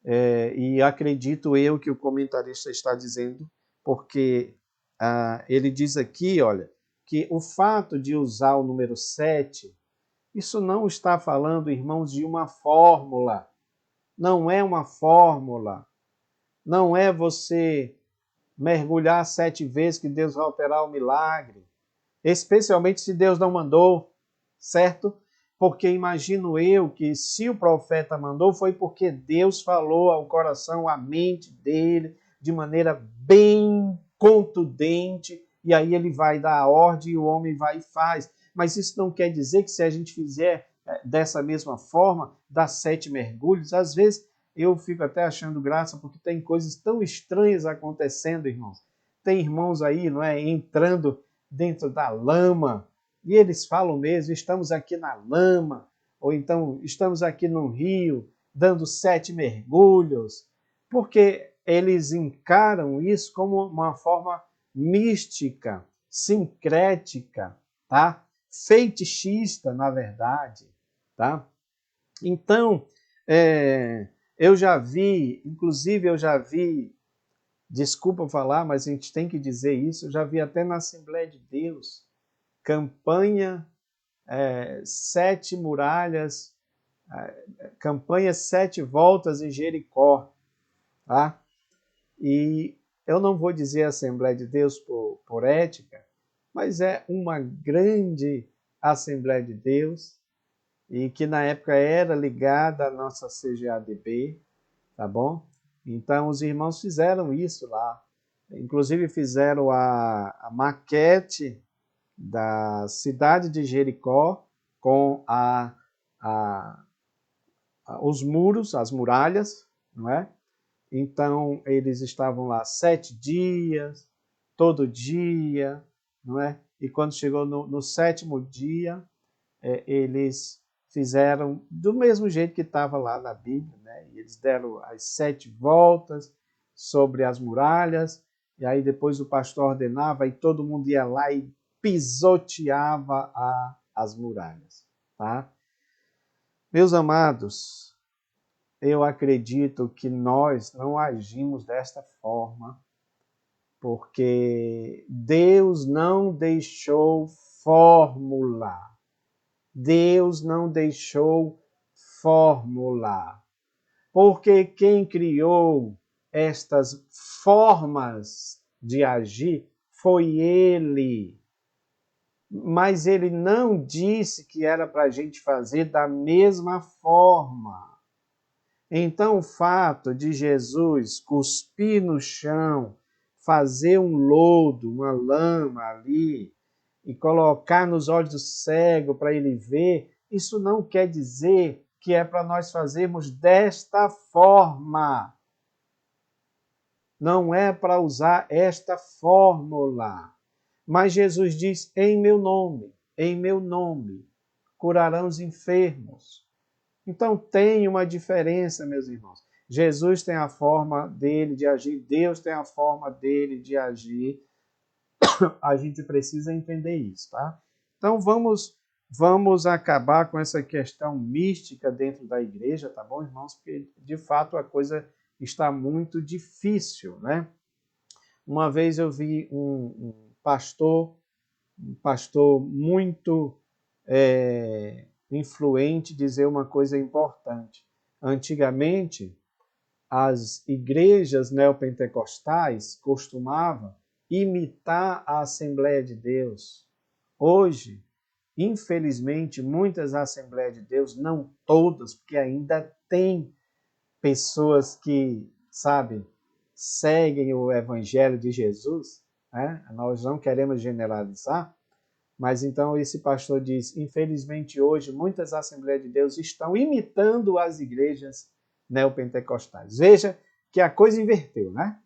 e acredito eu que o comentarista está dizendo, porque ele diz aqui, olha, que o fato de usar o número 7, isso não está falando, irmãos, de uma fórmula. Não é uma fórmula. Não é você mergulhar 7 vezes que Deus vai operar o milagre. Especialmente se Deus não mandou, certo? Porque imagino eu que se o profeta mandou foi porque Deus falou ao coração, à mente dele, de maneira bem contundente, e aí ele vai dar a ordem e o homem vai e faz. Mas isso não quer dizer que se a gente fizer dessa mesma forma, dar 7 mergulhos, às vezes eu fico até achando graça, porque tem coisas tão estranhas acontecendo, irmãos. Tem irmãos aí, não é, entrando dentro da lama, e eles falam mesmo, estamos aqui na lama, ou então estamos aqui no rio, dando 7 mergulhos, porque eles encaram isso como uma forma mística, sincrética, tá? Feitiçista, na verdade, tá? Então, eu já vi, inclusive eu já vi, desculpa falar, mas a gente tem que dizer isso, eu já vi até na Assembleia de Deus, campanha 7 muralhas, campanha 7 voltas em Jericó, tá? E eu não vou dizer Assembleia de Deus por ética, mas é uma grande Assembleia de Deus, e que na época era ligada à nossa CGADB, tá bom? Então os irmãos fizeram isso lá, inclusive fizeram a maquete da cidade de Jericó com os muros, as muralhas, não é? Então eles estavam lá 7 dias, todo dia, não é? E quando chegou no 7º dia, eles fizeram do mesmo jeito que estava lá na Bíblia, né? E eles deram as 7 voltas sobre as muralhas, e aí depois o pastor ordenava e todo mundo ia lá e pisoteava as muralhas, tá? Meus amados, eu acredito que nós não agimos desta forma, porque Deus não deixou fórmula. Deus não deixou fórmula. Porque quem criou estas formas de agir foi Ele. Mas Ele não disse que era para a gente fazer da mesma forma. Então, o fato de Jesus cuspir no chão, fazer um lodo, uma lama ali, e colocar nos olhos do cego para ele ver, isso não quer dizer que é para nós fazermos desta forma. Não é para usar esta fórmula. Mas Jesus diz, em meu nome, curarão os enfermos. Então tem uma diferença, meus irmãos. Jesus tem a forma dele de agir, Deus tem a forma dele de agir. A gente precisa entender isso, tá? Então vamos acabar com essa questão mística dentro da igreja, tá bom, irmãos? Porque de fato a coisa está muito difícil, né? Uma vez eu vi um pastor muito influente dizer uma coisa importante. Antigamente, as igrejas neopentecostais costumavam imitar a Assembleia de Deus. Hoje, infelizmente, muitas Assembleias de Deus, não todas, porque ainda tem pessoas que, sabe, seguem o Evangelho de Jesus, né? Nós não queremos generalizar, mas então esse pastor diz, infelizmente hoje muitas Assembleias de Deus estão imitando as igrejas neopentecostais. Veja que a coisa inverteu, né?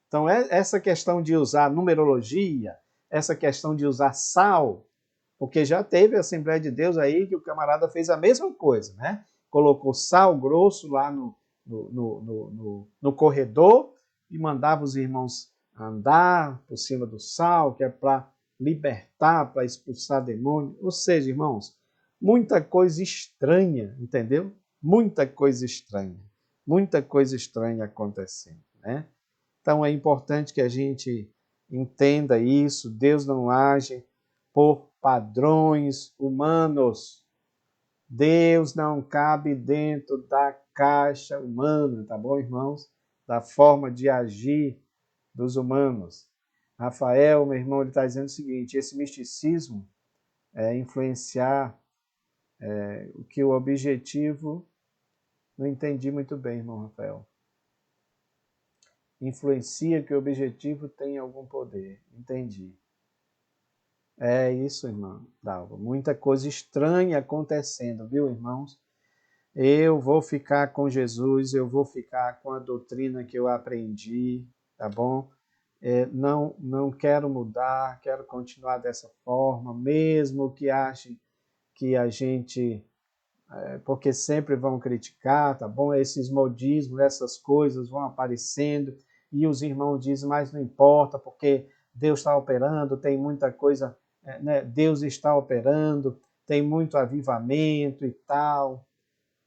Então essa questão de usar numerologia, essa questão de usar sal, porque já teve a Assembleia de Deus aí que o camarada fez a mesma coisa, né? Colocou sal grosso lá no corredor e mandava os irmãos andar por cima do sal, que é para libertar, para expulsar demônio. Ou seja, irmãos, muita coisa estranha, entendeu? Muita coisa estranha acontecendo, né? Então é importante que a gente entenda isso. Deus não age por padrões humanos. Deus não cabe dentro da caixa humana, tá bom, irmãos? Da forma de agir dos humanos. Rafael, meu irmão, ele está dizendo o seguinte: esse misticismo é influenciar o que o objetivo. Não entendi muito bem, irmão Rafael. Influencia que o objetivo tem algum poder. Entendi. É isso, irmão Dalva. Muita coisa estranha acontecendo, viu, irmãos? Eu vou ficar com Jesus, eu vou ficar com a doutrina que eu aprendi, tá bom? Não quero mudar, quero continuar dessa forma, mesmo que achem que a gente... porque sempre vão criticar, tá bom? Esses modismos, essas coisas vão aparecendo, e os irmãos dizem, mas não importa, porque Deus está operando, tem muita coisa, né? Deus está operando, tem muito avivamento e tal,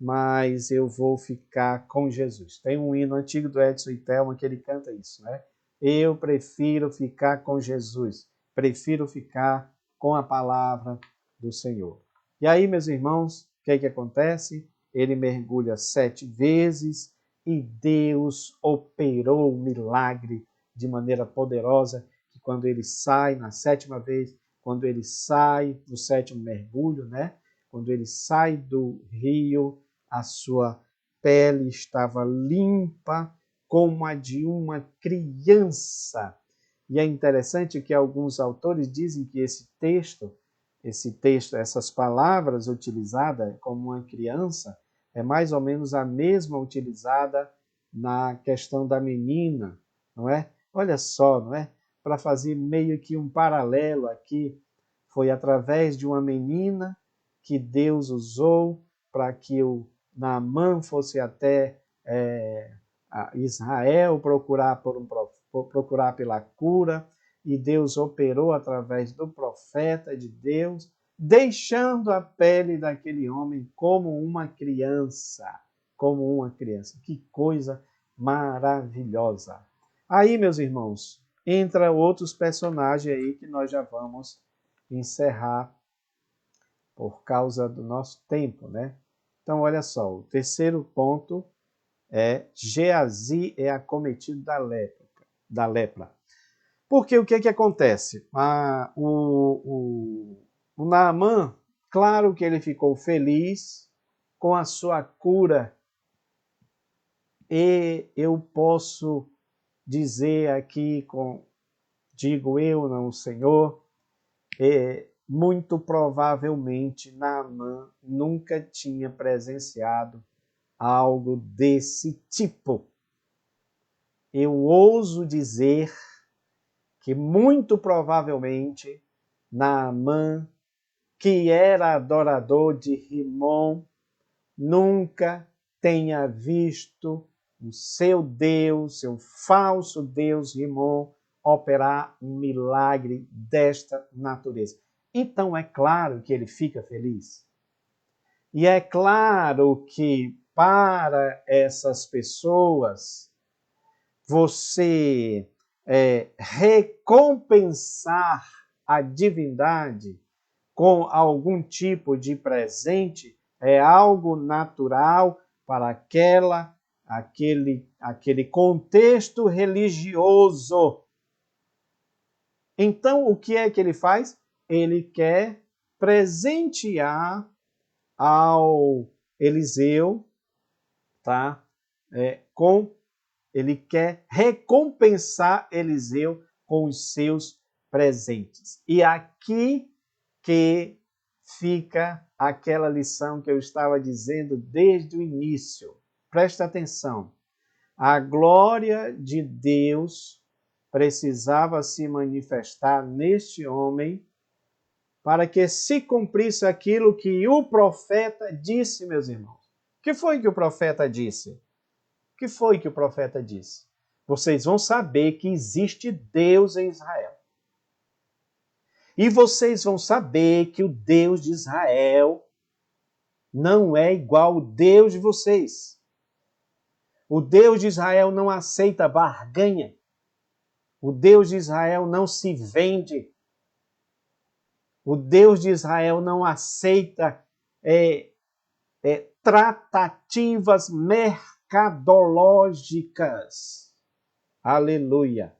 mas eu vou ficar com Jesus. Tem um hino antigo do Edson e Thelma que ele canta isso, né? Eu prefiro ficar com Jesus, prefiro ficar com a palavra do Senhor. E aí, meus irmãos, o que é que acontece? Ele mergulha 7 vezes e Deus operou o milagre de maneira poderosa, que quando ele sai na 7ª vez, quando ele sai do 7º mergulho, né? Quando ele sai do rio, a sua pele estava limpa como a de uma criança. E é interessante que alguns autores dizem que esse texto, essas palavras utilizadas como uma criança, é mais ou menos a mesma utilizada na questão da menina, não é? Olha só, não é? Para fazer meio que um paralelo aqui, foi através de uma menina que Deus usou para que o Naamã fosse até Israel procurar pela cura, e Deus operou através do profeta de Deus, deixando a pele daquele homem como uma criança, como uma criança. Que coisa maravilhosa. Aí, meus irmãos, entra outros personagens aí que nós já vamos encerrar por causa do nosso tempo, né? Então, olha só, o terceiro ponto é Geazi é acometido da lepra. Porque o que acontece? O Naamã, claro que ele ficou feliz com a sua cura, e eu posso dizer aqui, digo eu, não o Senhor, muito provavelmente Naamã nunca tinha presenciado algo desse tipo. Eu ouso dizer que muito provavelmente Naamã, que era adorador de Rimon, nunca tenha visto o seu Deus, seu falso Deus Rimon, operar um milagre desta natureza. Então é claro que ele fica feliz. E é claro que para essas pessoas, você recompensar a divindade com algum tipo de presente é algo natural para aquele contexto religioso. Então, o que é que ele faz? Ele quer presentear ao Eliseu, tá? Ele quer recompensar Eliseu com os seus presentes. E aqui que fica aquela lição que eu estava dizendo desde o início. Presta atenção. A glória de Deus precisava se manifestar neste homem para que se cumprisse aquilo que o profeta disse, meus irmãos. O que foi que o profeta disse? O que foi que o profeta disse? vocês vão saber que existe Deus em Israel. E vocês vão saber que o Deus de Israel não é igual ao Deus de vocês. O Deus de Israel não aceita barganha. O Deus de Israel não se vende. O Deus de Israel não aceita tratativas mercadológicas. Aleluia!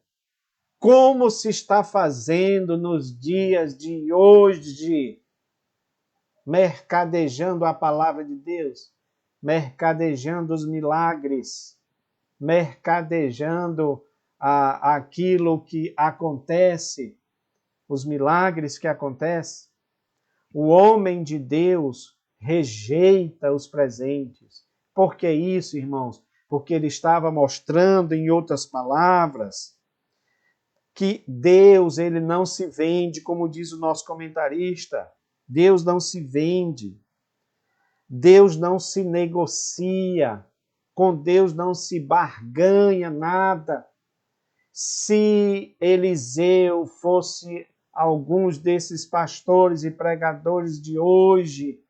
Como se está fazendo nos dias de hoje, mercadejando a palavra de Deus, mercadejando os milagres, mercadejando aquilo que acontece, os milagres que acontecem. O homem de Deus rejeita os presentes. Por que isso, irmãos? Porque ele estava mostrando, em outras palavras, que Deus, ele não se vende, como diz o nosso comentarista. Deus não se vende. Deus não se negocia. Com Deus não se barganha nada. Se Eliseu fosse alguns desses pastores e pregadores de hoje,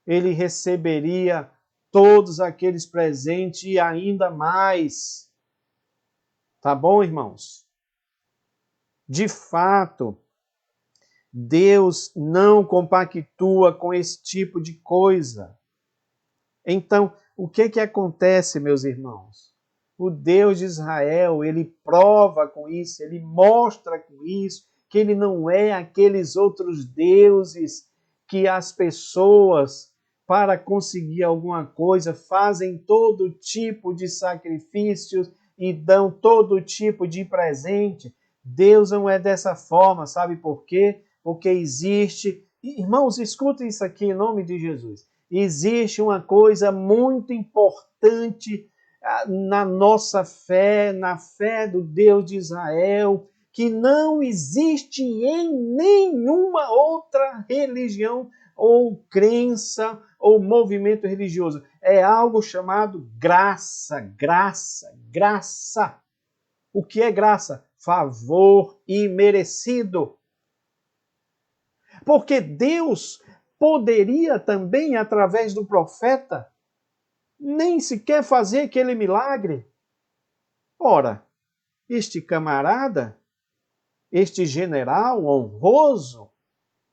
ele receberia todos aqueles presentes e ainda mais. Tá bom, irmãos? De fato, Deus não compactua com esse tipo de coisa. Então, o que acontece, meus irmãos? O Deus de Israel, ele prova com isso, ele mostra com isso, que ele não é aqueles outros deuses que as pessoas, para conseguir alguma coisa, fazem todo tipo de sacrifícios e dão todo tipo de presente. Deus não é dessa forma, sabe por quê? Porque existe... Irmãos, escutem isso aqui em nome de Jesus. Existe uma coisa muito importante na nossa fé, na fé do Deus de Israel, que não existe em nenhuma outra religião ou crença ou movimento religioso. É algo chamado graça, graça, graça. O que é graça? Favor imerecido. Porque Deus poderia também, através do profeta, nem sequer fazer aquele milagre. Ora, este camarada, este general honroso,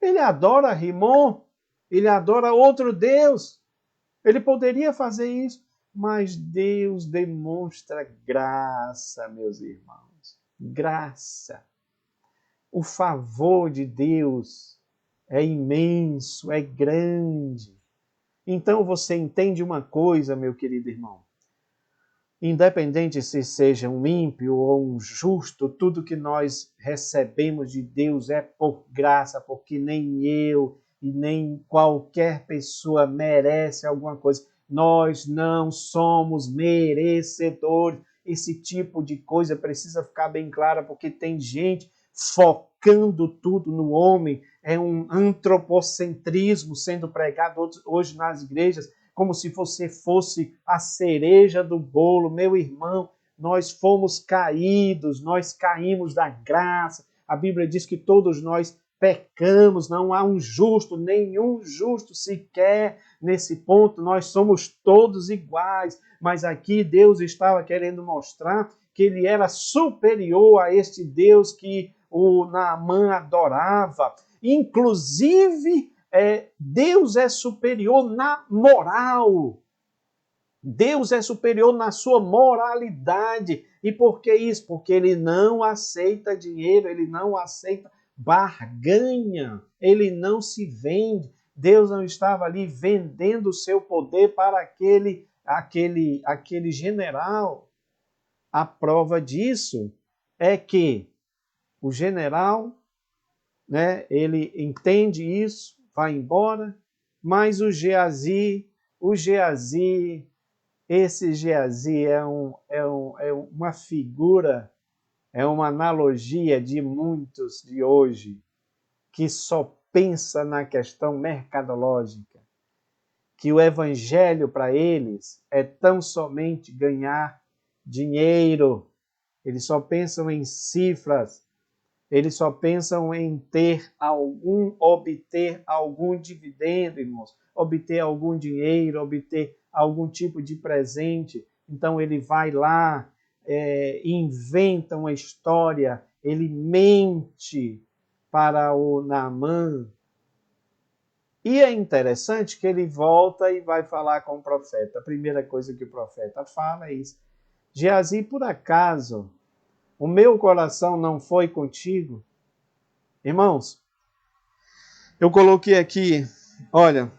ele adora Rimon, ele adora outro Deus. Ele poderia fazer isso, mas Deus demonstra graça, meus irmãos. Graça. O favor de Deus é imenso, é grande. Então você entende uma coisa, meu querido irmão. Independente se seja um ímpio ou um justo, tudo que nós recebemos de Deus é por graça, porque nem eu e nem qualquer pessoa merece alguma coisa. Nós não somos merecedores. Esse tipo de coisa precisa ficar bem clara, porque tem gente focando tudo no homem. É um antropocentrismo sendo pregado hoje nas igrejas, como se você fosse a cereja do bolo. Meu irmão, nós fomos caídos, nós caímos da graça. A Bíblia diz que todos nós pecamos, não há um justo, nenhum justo sequer. Nesse ponto, nós somos todos iguais. Mas aqui Deus estava querendo mostrar que ele era superior a este Deus que o Naamã adorava. Inclusive, Deus é superior na moral. Deus é superior na sua moralidade. E por que isso? Porque ele não aceita dinheiro, ele não aceita barganha, ele não se vende. Deus não estava ali vendendo o seu poder para aquele general. A prova disso é que o general, né, ele entende isso, vai embora, mas o Geazi, esse Geazi é uma figura, é uma analogia de muitos de hoje que só pensa na questão mercadológica, que o evangelho para eles é tão somente ganhar dinheiro, eles só pensam em cifras, eles só pensam em obter algum dividendo, irmãos, obter algum dinheiro, obter algum tipo de presente. Então ele vai lá, inventa uma história, ele mente para o Naamã. E é interessante que ele volta e vai falar com o profeta. A primeira coisa que o profeta fala é isso: Geazi, por acaso, o meu coração não foi contigo? Irmãos, eu coloquei aqui, olha,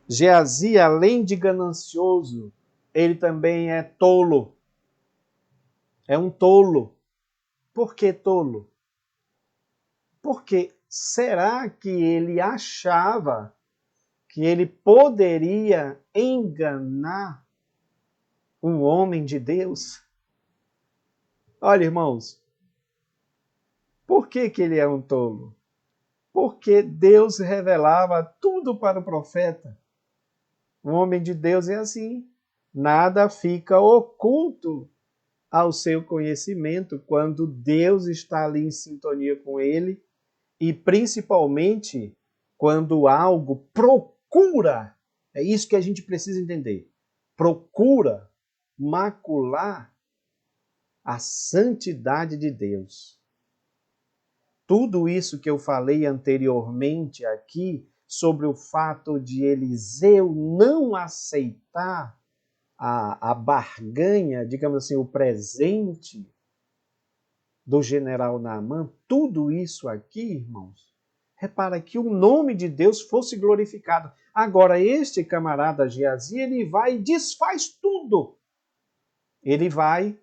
Geazi, além de ganancioso, ele também é tolo. É um tolo. Por que tolo? Porque será que ele achava que ele poderia enganar um homem de Deus? Olha, irmãos, por que ele é um tolo? Porque Deus revelava tudo para o profeta. Um homem de Deus é assim. Nada fica oculto ao seu conhecimento quando Deus está ali em sintonia com ele e principalmente quando algo procura, é isso que a gente precisa entender, procura macular a santidade de Deus. Tudo isso que eu falei anteriormente aqui sobre o fato de Eliseu não aceitar a barganha, digamos assim, o presente do general Naamã, tudo isso aqui, irmãos, repara que o nome de Deus fosse glorificado. Agora, este camarada Geazi, ele vai e desfaz tudo. Ele vai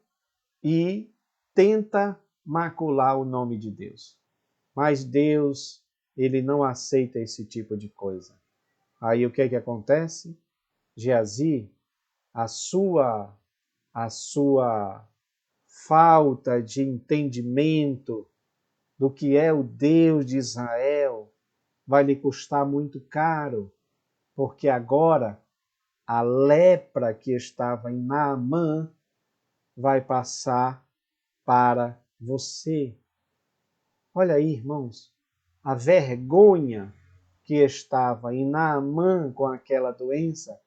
e tenta macular o nome de Deus. Mas Deus, ele não aceita esse tipo de coisa. Aí o que é que acontece? Geazi, a sua falta de entendimento do que é o Deus de Israel vai lhe custar muito caro, porque agora a lepra que estava em Naamã vai passar para você. Olha aí, irmãos, a vergonha que estava em Naamã com aquela doença,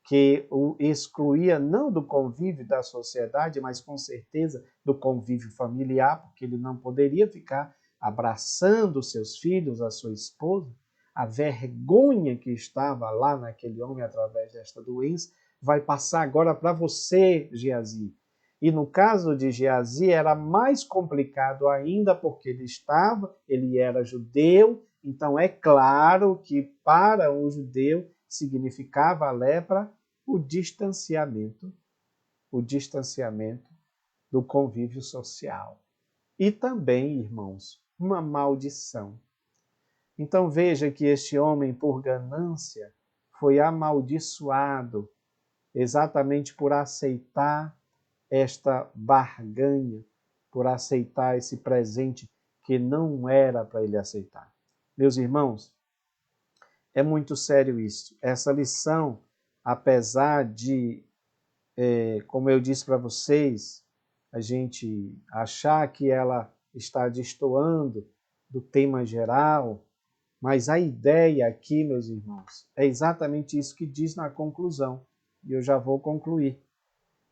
que o excluía não do convívio da sociedade, mas com certeza do convívio familiar, porque ele não poderia ficar abraçando seus filhos, a sua esposa. A vergonha que estava lá naquele homem através desta doença vai passar agora para você, Geazi. E no caso de Geazi era mais complicado ainda, porque ele era judeu, então é claro que para um judeu significava a lepra o distanciamento do convívio social. E também, irmãos, uma maldição. Então veja que este homem, por ganância, foi amaldiçoado exatamente por aceitar esta barganha, por aceitar esse presente que não era para ele aceitar. Meus irmãos, é muito sério isso. Essa lição, apesar de, como eu disse para vocês, a gente achar que ela está destoando do tema geral, mas a ideia aqui, meus irmãos, é exatamente isso que diz na conclusão. E eu já vou concluir.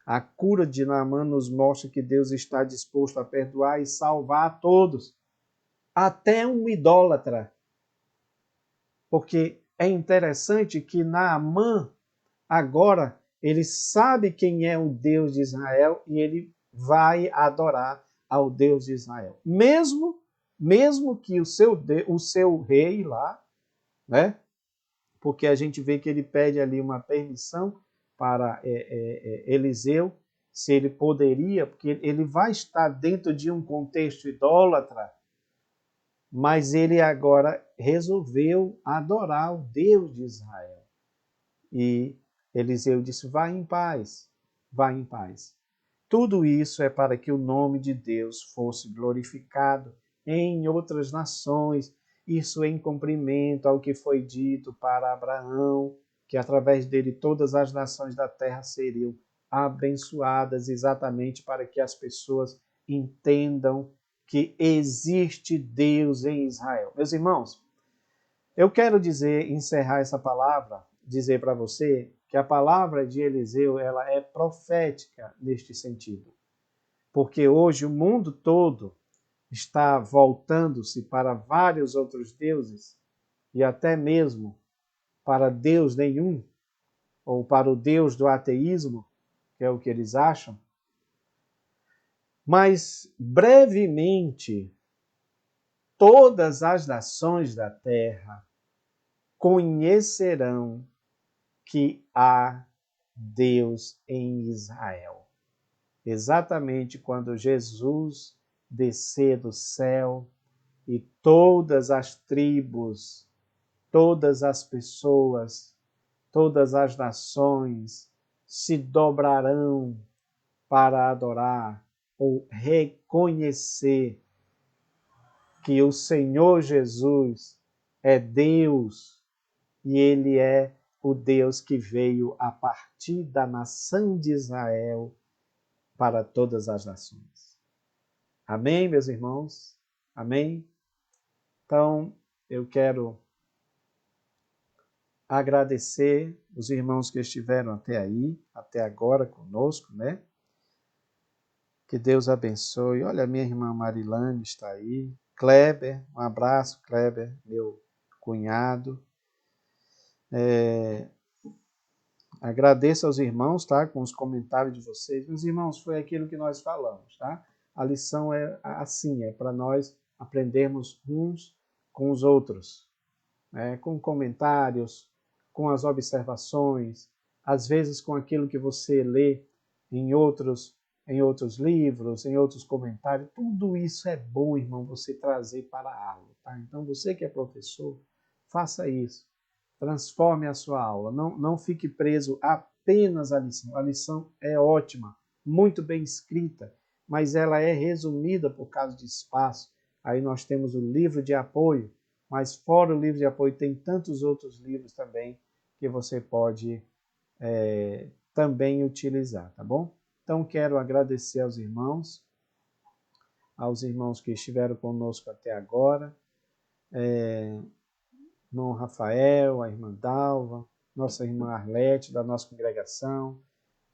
A cura de Naamã nos mostra que Deus está disposto a perdoar e salvar a todos, até um idólatra. Porque é interessante que Naamã, agora, ele sabe quem é o Deus de Israel e ele vai adorar ao Deus de Israel. Mesmo que o seu rei lá, né? Porque a gente vê que ele pede ali uma permissão para Eliseu, se ele poderia, porque ele vai estar dentro de um contexto idólatra, mas ele agora resolveu adorar o Deus de Israel. E Eliseu disse: vá em paz, vá em paz. Tudo isso é para que o nome de Deus fosse glorificado em outras nações, isso em cumprimento ao que foi dito para Abraão, que através dele todas as nações da terra seriam abençoadas, exatamente para que as pessoas entendam que existe Deus em Israel. Meus irmãos, eu quero encerrar essa palavra, dizer para você que a palavra de Eliseu ela é profética neste sentido. Porque hoje o mundo todo está voltando-se para vários outros deuses e até mesmo para Deus nenhum, ou para o Deus do ateísmo, que é o que eles acham. Mas, brevemente, todas as nações da terra conhecerão que há Deus em Israel. Exatamente quando Jesus descer do céu e todas as tribos, todas as pessoas, todas as nações se dobrarão para adorar ou reconhecer que o Senhor Jesus é Deus e Ele é o Deus que veio a partir da nação de Israel para todas as nações. Amém, meus irmãos? Amém? Então, eu quero agradecer os irmãos que estiveram até aí, até agora conosco, né? Que Deus abençoe. Olha, minha irmã Marilane está aí. Kleber, um abraço, Kleber, meu cunhado. Agradeço aos irmãos, tá? Com os comentários de vocês. Meus irmãos, foi aquilo que nós falamos, tá? A lição é assim, é para nós aprendermos uns com os outros, né? Com comentários, com as observações, às vezes com aquilo que você lê em outros livros, em outros comentários. Tudo isso é bom, irmão, você trazer para a aula, tá? Então, você que é professor, faça isso. Transforme a sua aula. Não fique preso apenas à lição. A lição é ótima, muito bem escrita, mas ela é resumida por causa de espaço. Aí nós temos o livro de apoio, mas fora o livro de apoio tem tantos outros livros também que você pode também utilizar, tá bom? Então quero agradecer aos irmãos que estiveram conosco até agora. Irmão Rafael, a irmã Dalva, nossa irmã Arlete, da nossa congregação,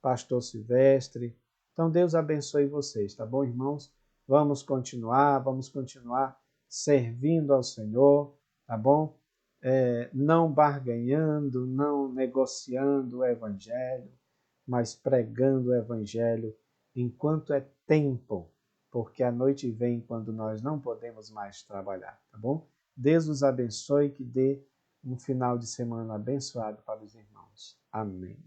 pastor Silvestre. Então, Deus abençoe vocês, tá bom, irmãos? Vamos continuar servindo ao Senhor, tá bom? Não barganhando, não negociando o Evangelho, mas pregando o Evangelho enquanto é tempo, porque a noite vem quando nós não podemos mais trabalhar, tá bom? Deus os abençoe e que dê um final de semana abençoado para os irmãos. Amém.